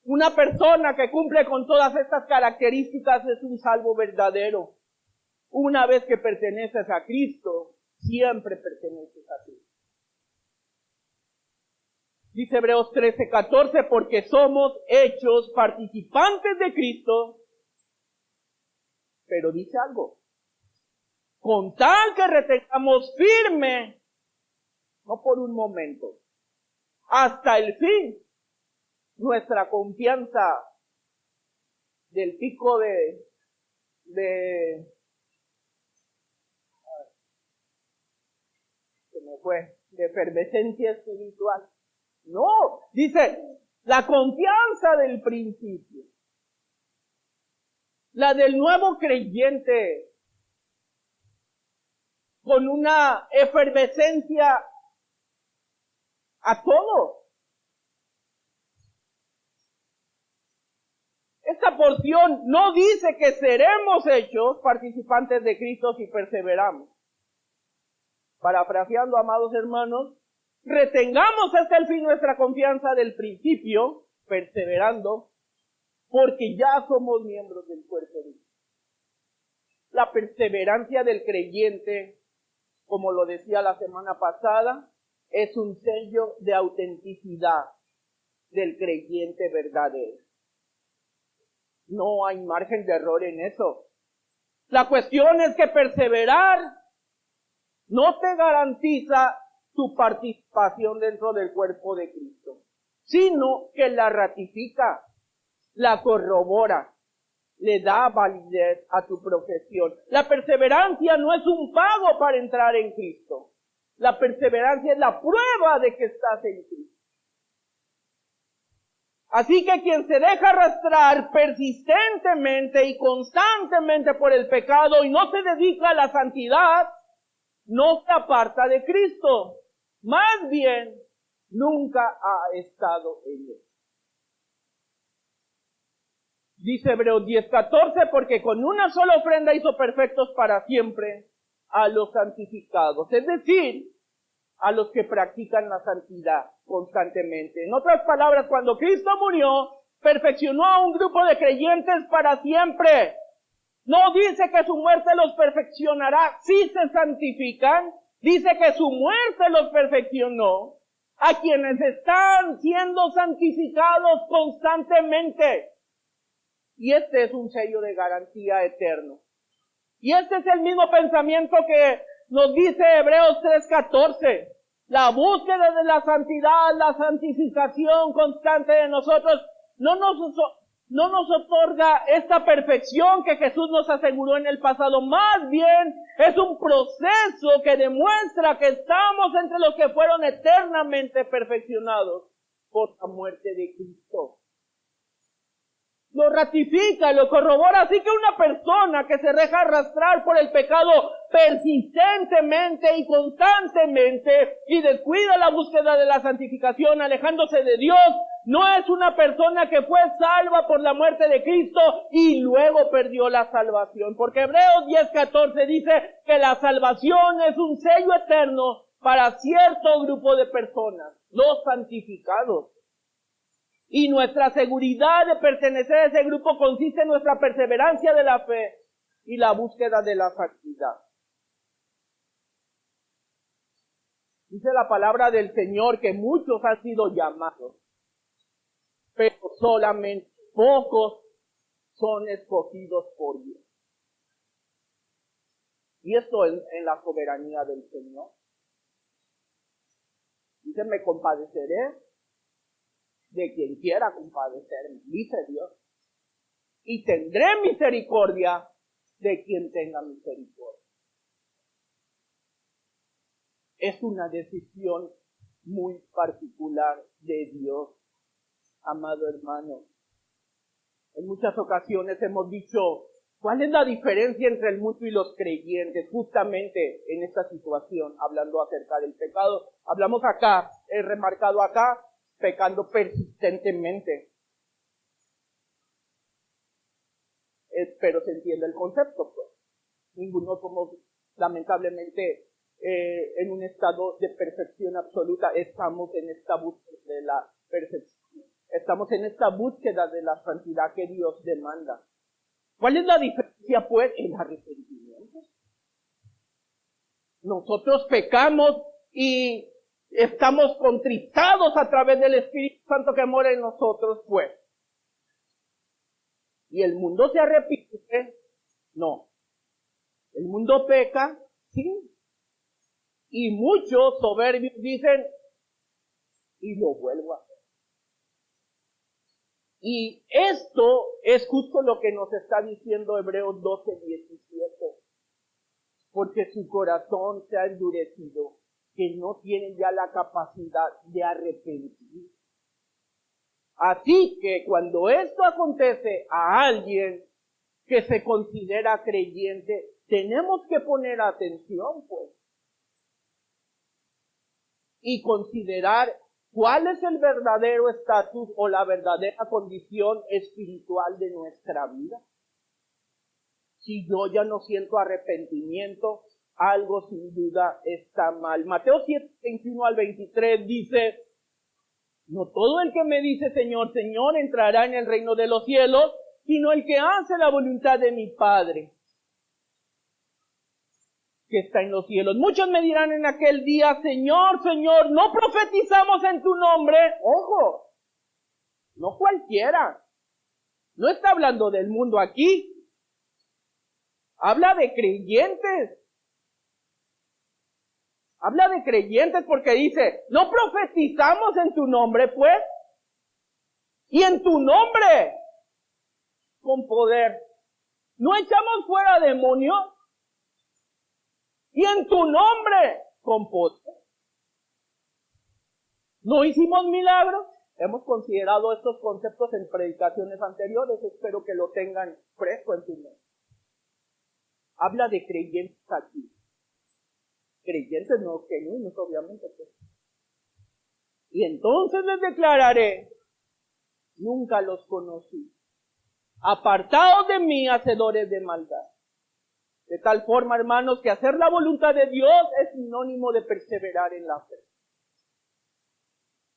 Una persona que cumple con todas estas características es un salvo verdadero. Una vez que perteneces a Cristo, siempre perteneces a Cristo. Dice Hebreos 13:14, porque somos hechos participantes de Cristo. Pero dice algo: con tal que retengamos firme, no por un momento, hasta el fin, nuestra confianza del pico de efervescencia espiritual. No, dice, la confianza del principio, la del nuevo creyente, con una efervescencia a todo. Esta porción no dice que seremos hechos participantes de Cristo si perseveramos. Parafraseando, amados hermanos, retengamos hasta el fin nuestra confianza del principio, perseverando, porque ya somos miembros del cuerpo de Cristo. La perseverancia del creyente, como lo decía la semana pasada, es un sello de autenticidad del creyente verdadero. No hay margen de error en eso. La cuestión es que perseverar no te garantiza tu participación dentro del cuerpo de Cristo, sino que la ratifica, la corrobora, le da validez a tu profesión. La perseverancia no es un pago para entrar en Cristo. La perseverancia es la prueba de que estás en Cristo. Así que quien se deja arrastrar persistentemente y constantemente por el pecado y no se dedica a la santidad, no se aparta de Cristo. Más bien, nunca ha estado en él. Dice Hebreos 10:14, porque con una sola ofrenda hizo perfectos para siempre a los santificados. Es decir, a los que practican la santidad constantemente. En otras palabras, cuando Cristo murió, perfeccionó a un grupo de creyentes para siempre. No dice que su muerte los perfeccionará si se santifican. Dice que su muerte los perfeccionó a quienes están siendo santificados constantemente. Y este es un sello de garantía eterno. Y este es el mismo pensamiento que nos dice Hebreos 3:14. La búsqueda de la santidad, la santificación constante de nosotros, no nos otorga esta perfección que Jesús nos aseguró en el pasado. Más bien, es un proceso que demuestra que estamos entre los que fueron eternamente perfeccionados por la muerte de Cristo. Lo ratifica, lo corrobora, así que una persona que se deja arrastrar por el pecado persistentemente y constantemente y descuida la búsqueda de la santificación, alejándose de Dios, no es una persona que fue salva por la muerte de Cristo y luego perdió la salvación. Porque Hebreos 10:14 dice que la salvación es un sello eterno para cierto grupo de personas, los santificados. Y nuestra seguridad de pertenecer a ese grupo consiste en nuestra perseverancia de la fe y la búsqueda de la santidad. Dice la palabra del Señor que muchos han sido llamados, pero solamente pocos son escogidos por Dios. Y esto en la soberanía del Señor. Dice, me compadeceré de quien quiera compadecerme, dice Dios. Y tendré misericordia de quien tenga misericordia. Es una decisión muy particular de Dios, amado hermano. En muchas ocasiones hemos dicho, ¿cuál es la diferencia entre el mundo y los creyentes? Justamente en esta situación, hablando acerca del pecado. Hablamos acá, he remarcado acá, pecando persistentemente. Pero se entiende el concepto, pues. Ninguno somos, lamentablemente, en un estado de perfección absoluta. Estamos en esta búsqueda de la perfección. Estamos en esta búsqueda de la santidad que Dios demanda. ¿Cuál es la diferencia, pues? El arrepentimiento. Nosotros pecamos y estamos contristados a través del Espíritu Santo que mora en nosotros, pues. ¿Y el mundo se arrepiente? No. ¿El mundo peca? Sí. Y muchos soberbios dicen, y lo vuelvo a hacer. Y esto es justo lo que nos está diciendo Hebreos 12:17. Porque su corazón se ha endurecido, que no tienen ya la capacidad de arrepentir. Así que cuando esto acontece a alguien que se considera creyente, tenemos que poner atención, pues, y considerar cuál es el verdadero estatus o la verdadera condición espiritual de nuestra vida. Si yo ya no siento arrepentimiento, algo sin duda está mal. Mateo 7:21-23 dice, no todo el que me dice Señor, Señor entrará en el reino de los cielos, sino el que hace la voluntad de mi Padre que está en los cielos. Muchos me dirán en aquel día, Señor, Señor, no profetizamos en tu nombre. Ojo, no cualquiera. No está hablando del mundo aquí. Habla de creyentes. Habla de creyentes porque dice, no profetizamos en tu nombre, pues, y en tu nombre, con poder. No echamos fuera demonios, y en tu nombre, con poder. No hicimos milagros. Hemos considerado estos conceptos en predicaciones anteriores, espero que lo tengan fresco en su mente. Habla de creyentes aquí. Creyentes no genuinos, obviamente. Pues. Y entonces les declararé, nunca los conocí. Apartados de mí, hacedores de maldad. De tal forma, hermanos, que hacer la voluntad de Dios es sinónimo de perseverar en la fe.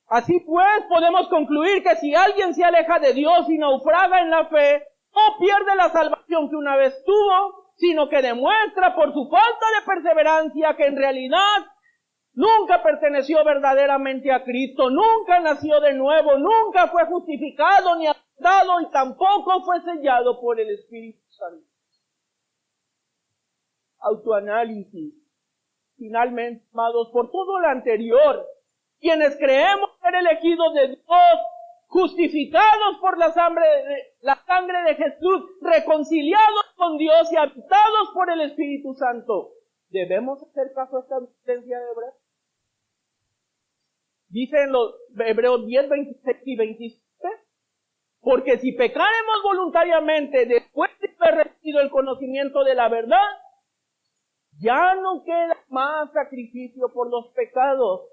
Así pues, podemos concluir que si alguien se aleja de Dios y naufraga en la fe, no pierde la salvación que una vez tuvo, sino que demuestra por su falta de perseverancia que en realidad nunca perteneció verdaderamente a Cristo, nunca nació de nuevo, nunca fue justificado ni adoptado y tampoco fue sellado por el Espíritu Santo. Autoanálisis. Finalmente, amados, por todo lo anterior, quienes creemos ser elegidos de Dios, justificados por la sangre de Jesús, reconciliados con Dios y habitados por el Espíritu Santo, ¿debemos hacer caso a esta advertencia de Hebreos? Dice en los Hebreos 10, 26 y 27, porque si pecaremos voluntariamente después de haber recibido el conocimiento de la verdad, ya no queda más sacrificio por los pecados,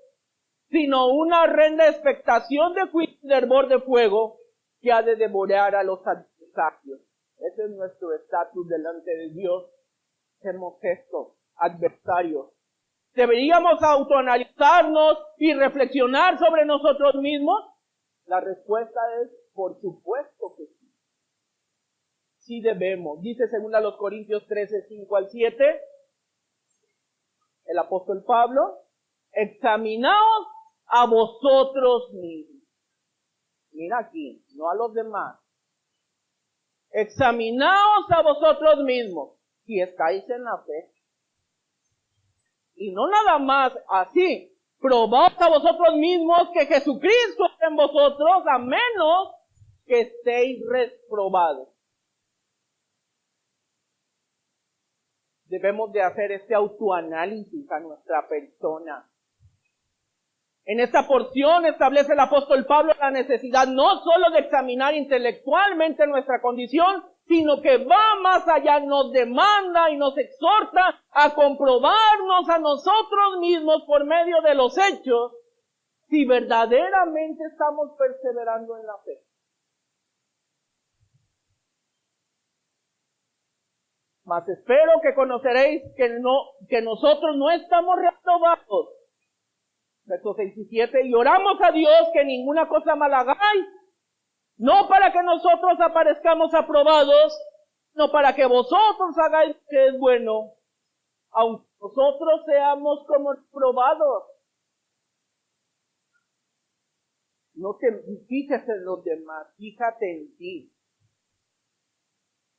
sino una horrenda expectación de juicio y de hervor de fuego que ha de devorar a los adversarios. Ese es nuestro estatus delante de Dios. Hacemos esto, adversarios. ¿Deberíamos autoanalizarnos y reflexionar sobre nosotros mismos? La respuesta es, por supuesto que sí. Sí debemos. Dice según a los Corintios 13, 5 al 7, el apóstol Pablo, examinaos a vosotros mismos. Mira aquí, no a los demás. Examinaos a vosotros mismos, si estáis en la fe. Y no nada más así, probaos a vosotros mismos que Jesucristo está en vosotros, a menos que estéis reprobados. Debemos de hacer este autoanálisis a nuestra persona. En esta porción establece el apóstol Pablo la necesidad no solo de examinar intelectualmente nuestra condición, sino que va más allá, nos demanda y nos exhorta a comprobarnos a nosotros mismos por medio de los hechos si verdaderamente estamos perseverando en la fe. Mas espero que conoceréis que nosotros no estamos reprobados. Versos 6 y 7, y oramos a Dios que ninguna cosa mal hagáis, no para que nosotros aparezcamos aprobados, sino para que vosotros hagáis lo que es bueno, aunque nosotros seamos como reprobados. No te fijes en los demás, fíjate en ti.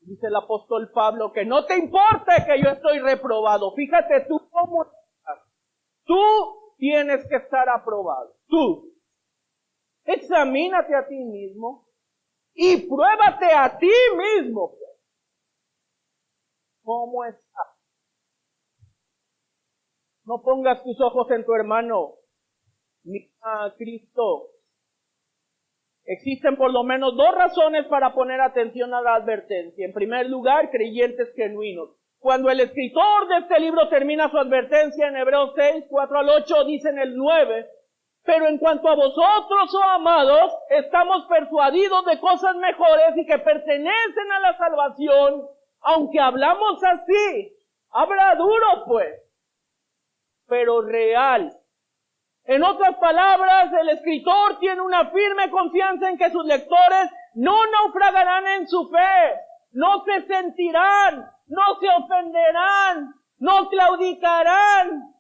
Dice el apóstol Pablo que no te importe que yo estoy reprobado, fíjate tú cómo estás. Tú tienes que estar aprobado. Tú. Examínate a ti mismo y pruébate a ti mismo. ¿Cómo estás? No pongas tus ojos en tu hermano. Mira a Cristo. Existen por lo menos dos razones para poner atención a la advertencia. En primer lugar, creyentes genuinos. Cuando el escritor de este libro termina su advertencia en Hebreos 6, 4 al 8, dice en el 9, pero en cuanto a vosotros, oh amados, estamos persuadidos de cosas mejores y que pertenecen a la salvación, aunque hablamos así, habla duro pues, pero real. En otras palabras, el escritor tiene una firme confianza en que sus lectores no naufragarán en su fe, no se sentirán, no se ofenderán, no claudicarán.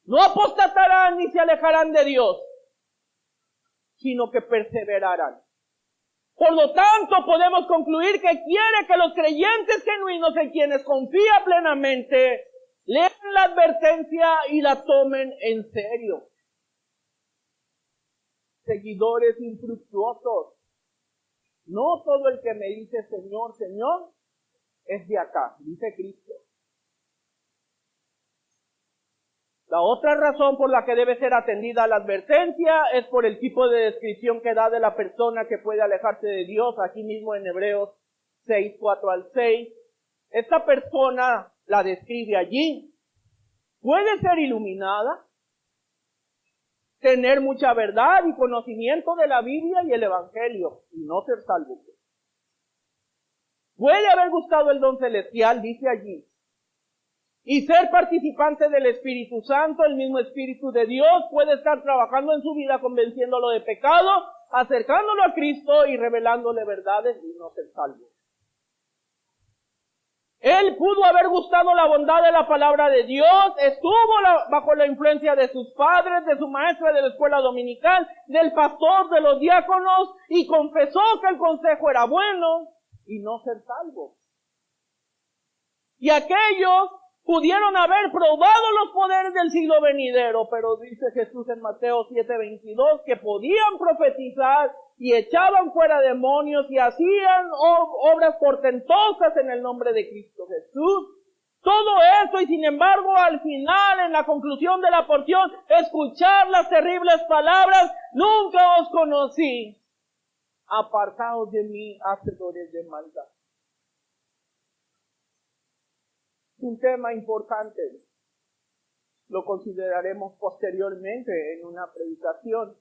No apostatarán ni se alejarán de Dios, sino que perseverarán. Por lo tanto, podemos concluir que quiere que los creyentes genuinos en quienes confía plenamente lean la advertencia y la tomen en serio. Seguidores infructuosos. No todo el que me dice Señor, Señor, es de acá, dice Cristo. La otra razón por la que debe ser atendida la advertencia es por el tipo de descripción que da de la persona que puede alejarse de Dios, aquí mismo en Hebreos 6, 4 al 6. Esta persona la describe allí. Puede ser iluminada, tener mucha verdad y conocimiento de la Biblia y el Evangelio, y no ser salvo. puede haber gustado el don celestial, dice allí, y ser participante del Espíritu Santo. El mismo Espíritu de Dios puede estar trabajando en su vida, convenciéndolo de pecado, acercándolo a Cristo y revelándole verdades y no ser salvo. Él pudo haber gustado la bondad de la palabra de Dios, estuvo bajo la influencia de sus padres, de su maestra de la escuela dominical, del pastor, de los diáconos, y confesó que el consejo era bueno y no ser salvo. Y aquellos pudieron haber probado los poderes del siglo venidero, pero dice Jesús en Mateo 7:22 que podían profetizar y echaban fuera demonios y hacían obras portentosas en el nombre de Cristo Jesús. Todo eso, y sin embargo al final, en la conclusión de la porción, escuchar las terribles palabras: nunca os conocí, apartaos de mí, hacedores de maldad. Un tema importante, lo consideraremos posteriormente en una predicación.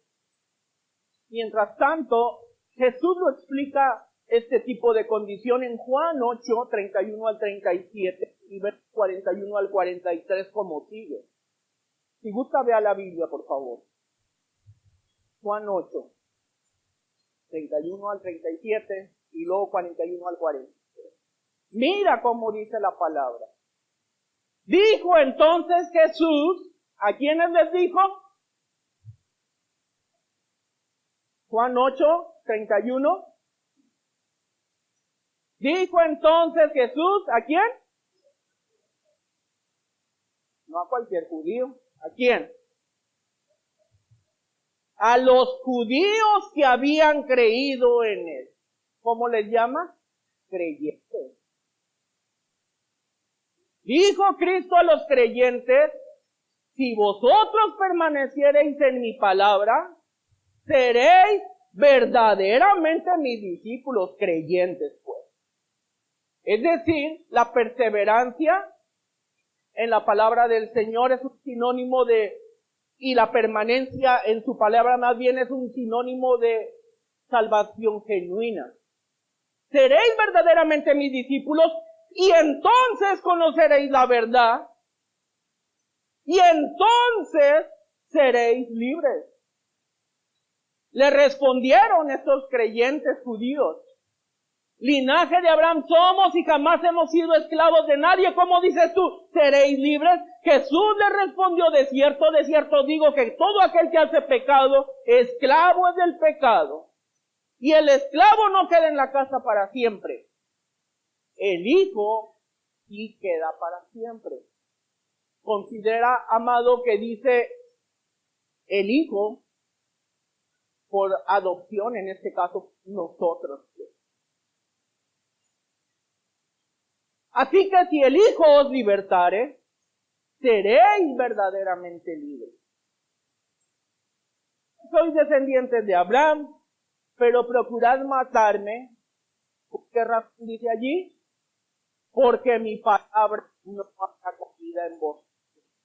Mientras tanto, Jesús lo explica este tipo de condición en Juan 8, 31 al 37 y versos 41 al 43 como sigue. Si gusta, vea la Biblia, por favor. Juan 8, 31 al 37 y luego 41 al 43. Mira cómo dice la palabra. Dijo entonces Jesús, ¿a quiénes les dijo? Juan 8, 31. Dijo entonces Jesús, ¿a quién? No a cualquier judío. ¿A quién? A los judíos que habían creído en él. ¿Cómo les llama? Creyentes. Dijo Cristo a los creyentes: si vosotros permaneciereis en mi palabra, seréis verdaderamente mis discípulos, creyentes pues. Es decir, la perseverancia en la palabra del Señor es un sinónimo de, y la permanencia en su palabra más bien es un sinónimo de salvación genuina. Seréis verdaderamente mis discípulos, y entonces conoceréis la verdad, y entonces seréis libres. Le respondieron estos creyentes judíos: linaje de Abraham somos y jamás hemos sido esclavos de nadie. ¿Cómo dices tú? ¿Seréis libres? Jesús le respondió: de cierto digo que todo aquel que hace pecado, esclavo es del pecado. Y el esclavo no queda en la casa para siempre. El Hijo sí queda para siempre. Considera, amado, que dice el Hijo por adopción, en este caso nosotros. Así que si el Hijo os libertare, seréis verdaderamente libres. Sois descendientes de Abraham, pero procurad matarme. ¿Por qué razón dice allí? Porque mi palabra no haya cabida en vosotros.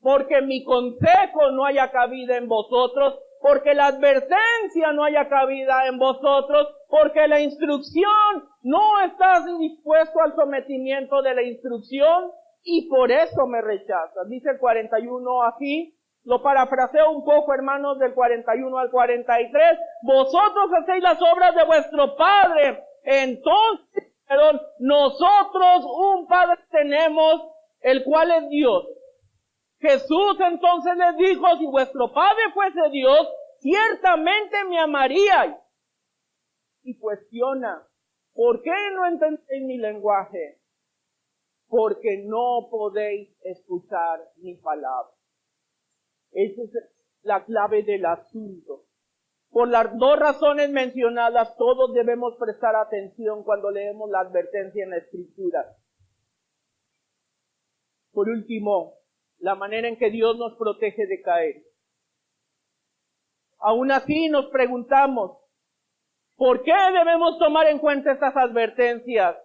Porque mi consejo no haya cabida en vosotros. Porque la advertencia no haya cabida en vosotros. Porque la instrucción no estás dispuesto al sometimiento de la instrucción. Y por eso me rechazas. Dice el 41 así. Lo parafraseo un poco, hermanos, del 41 al 43. Vosotros hacéis las obras de vuestro padre. Entonces, nosotros un Padre tenemos, el cual es Dios. Jesús entonces les dijo: si vuestro Padre fuese Dios, ciertamente me amaríais. Y cuestiona: ¿por qué no entendéis mi lenguaje? Porque no podéis escuchar mi palabra. Esa es la clave del asunto. Por las dos razones mencionadas, todos debemos prestar atención cuando leemos la advertencia en la Escritura. Por último, la manera en que Dios nos protege de caer. Aún así nos preguntamos, ¿por qué debemos tomar en cuenta estas advertencias?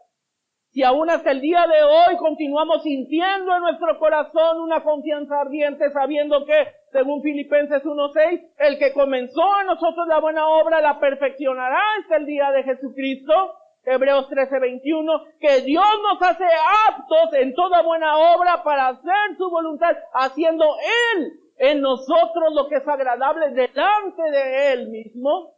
Si aún hasta el día de hoy continuamos sintiendo en nuestro corazón una confianza ardiente, sabiendo que, según Filipenses 1:6, el que comenzó en nosotros la buena obra la perfeccionará hasta el día de Jesucristo. Hebreos 13:21, que Dios nos hace aptos en toda buena obra para hacer su voluntad, haciendo Él en nosotros lo que es agradable delante de Él mismo.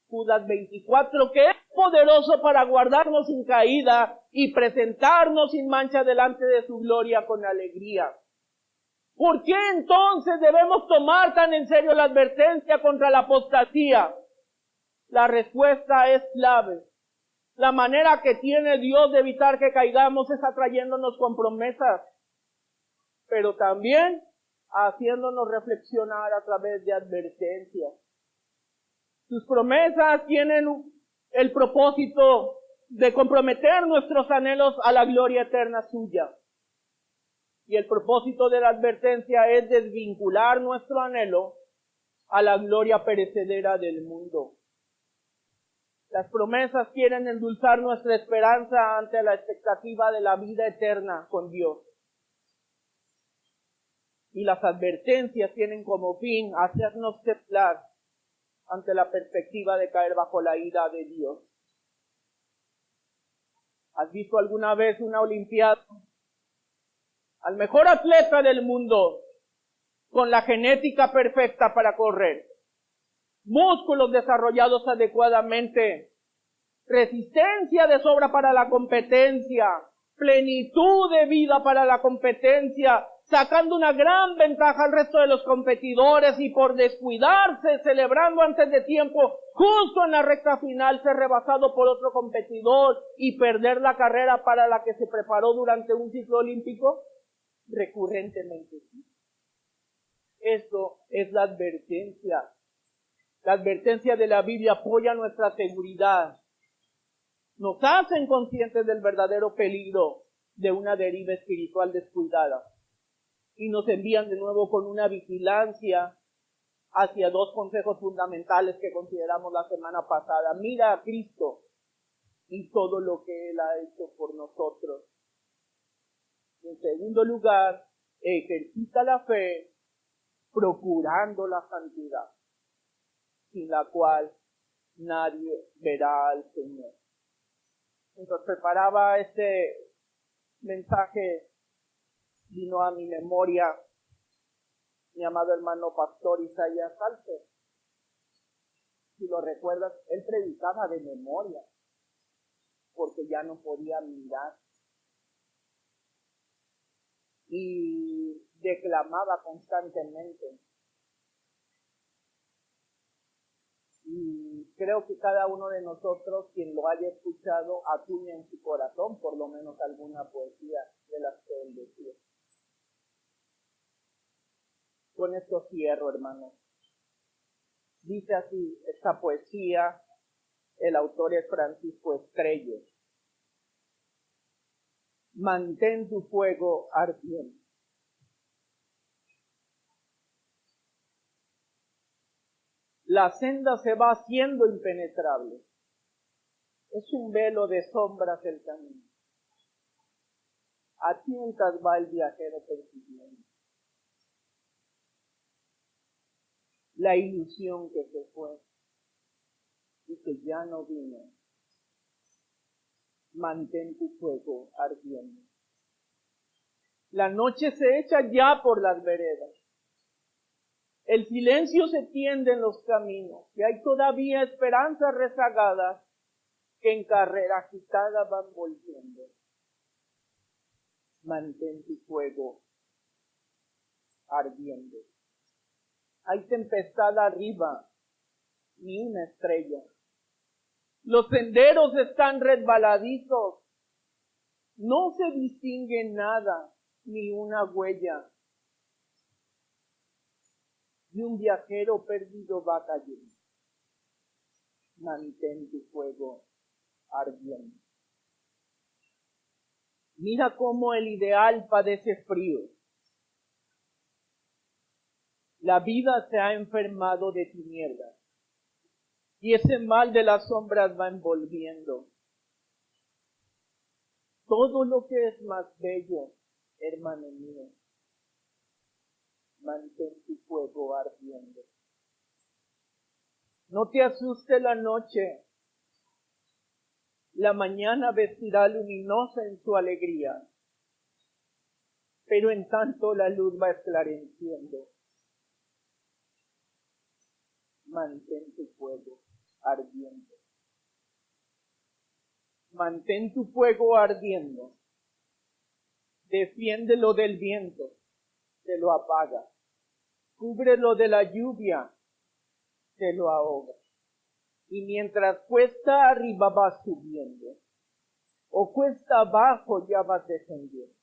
Judas 24, que es poderoso para guardarnos sin caída y presentarnos sin mancha delante de su gloria con alegría. ¿Por qué entonces debemos tomar tan en serio la advertencia contra la apostasía? La respuesta es clave. La manera que tiene Dios de evitar que caigamos es atrayéndonos con promesas, pero también haciéndonos reflexionar a través de advertencias. Sus promesas tienen el propósito de comprometer nuestros anhelos a la gloria eterna suya. Y el propósito de la advertencia es desvincular nuestro anhelo a la gloria perecedera del mundo. Las promesas quieren endulzar nuestra esperanza ante la expectativa de la vida eterna con Dios. Y las advertencias tienen como fin hacernos temblar ante la perspectiva de caer bajo la ira de Dios. ¿Has visto alguna vez una olimpiada? Al mejor atleta del mundo, con la genética perfecta para correr, músculos desarrollados adecuadamente, resistencia de sobra para la competencia, plenitud de vida para la competencia, sacando una gran ventaja al resto de los competidores y por descuidarse, celebrando antes de tiempo, justo en la recta final, ser rebasado por otro competidor y perder la carrera para la que se preparó durante un ciclo olímpico recurrentemente. Esto es la advertencia. La advertencia de la Biblia apoya nuestra seguridad. Nos hacen conscientes del verdadero peligro de una deriva espiritual descuidada. Y nos envían de nuevo con una vigilancia hacia dos consejos fundamentales que consideramos la semana pasada. Mira a Cristo y todo lo que Él ha hecho por nosotros. En segundo lugar, ejercita la fe procurando la santidad, sin la cual nadie verá al Señor. Mientras preparaba este mensaje, vino a mi memoria mi amado hermano pastor Isaías Salce. Si lo recuerdas, él predicaba de memoria, porque ya no podía mirar. Y declamaba constantemente. Y creo que cada uno de nosotros, quien lo haya escuchado, acuña en su corazón por lo menos alguna poesía de las que él decía. Con esto cierro, hermanos. Dice así esta poesía, el autor es Francisco Estrello. Mantén tu fuego ardiente. La senda se va haciendo impenetrable. Es un velo de sombras el camino. A tientas va el viajero persiguiendo. La ilusión que se fue y que ya no vino. Mantén tu fuego ardiendo. La noche se echa ya por las veredas. El silencio se tiende en los caminos y hay todavía esperanzas rezagadas que en carrera agitada van volviendo. Mantén tu fuego ardiendo. Hay tempestad arriba, ni una estrella. Los senderos están resbaladizos. No se distingue nada, ni una huella. Y un viajero perdido va cayendo. Mantén tu fuego ardiendo. Mira cómo el ideal padece frío. La vida se ha enfermado de tinieblas. Y ese mal de las sombras va envolviendo. Todo lo que es más bello, hermano mío, mantén tu fuego ardiendo. No te asuste la noche La mañana vestirá luminosa en su alegría, pero en tanto la luz va esclareciendo. Mantén tu fuego ardiendo. Mantén tu fuego ardiendo. Defiéndelo del viento, te lo apaga. Cúbrelo de la lluvia, te lo ahoga. Y mientras cuesta arriba vas subiendo, o cuesta abajo ya vas descendiendo.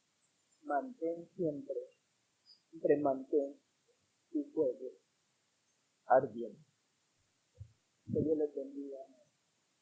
Mantén siempre mantén tu fuego ardiendo. Que Dios les bendiga.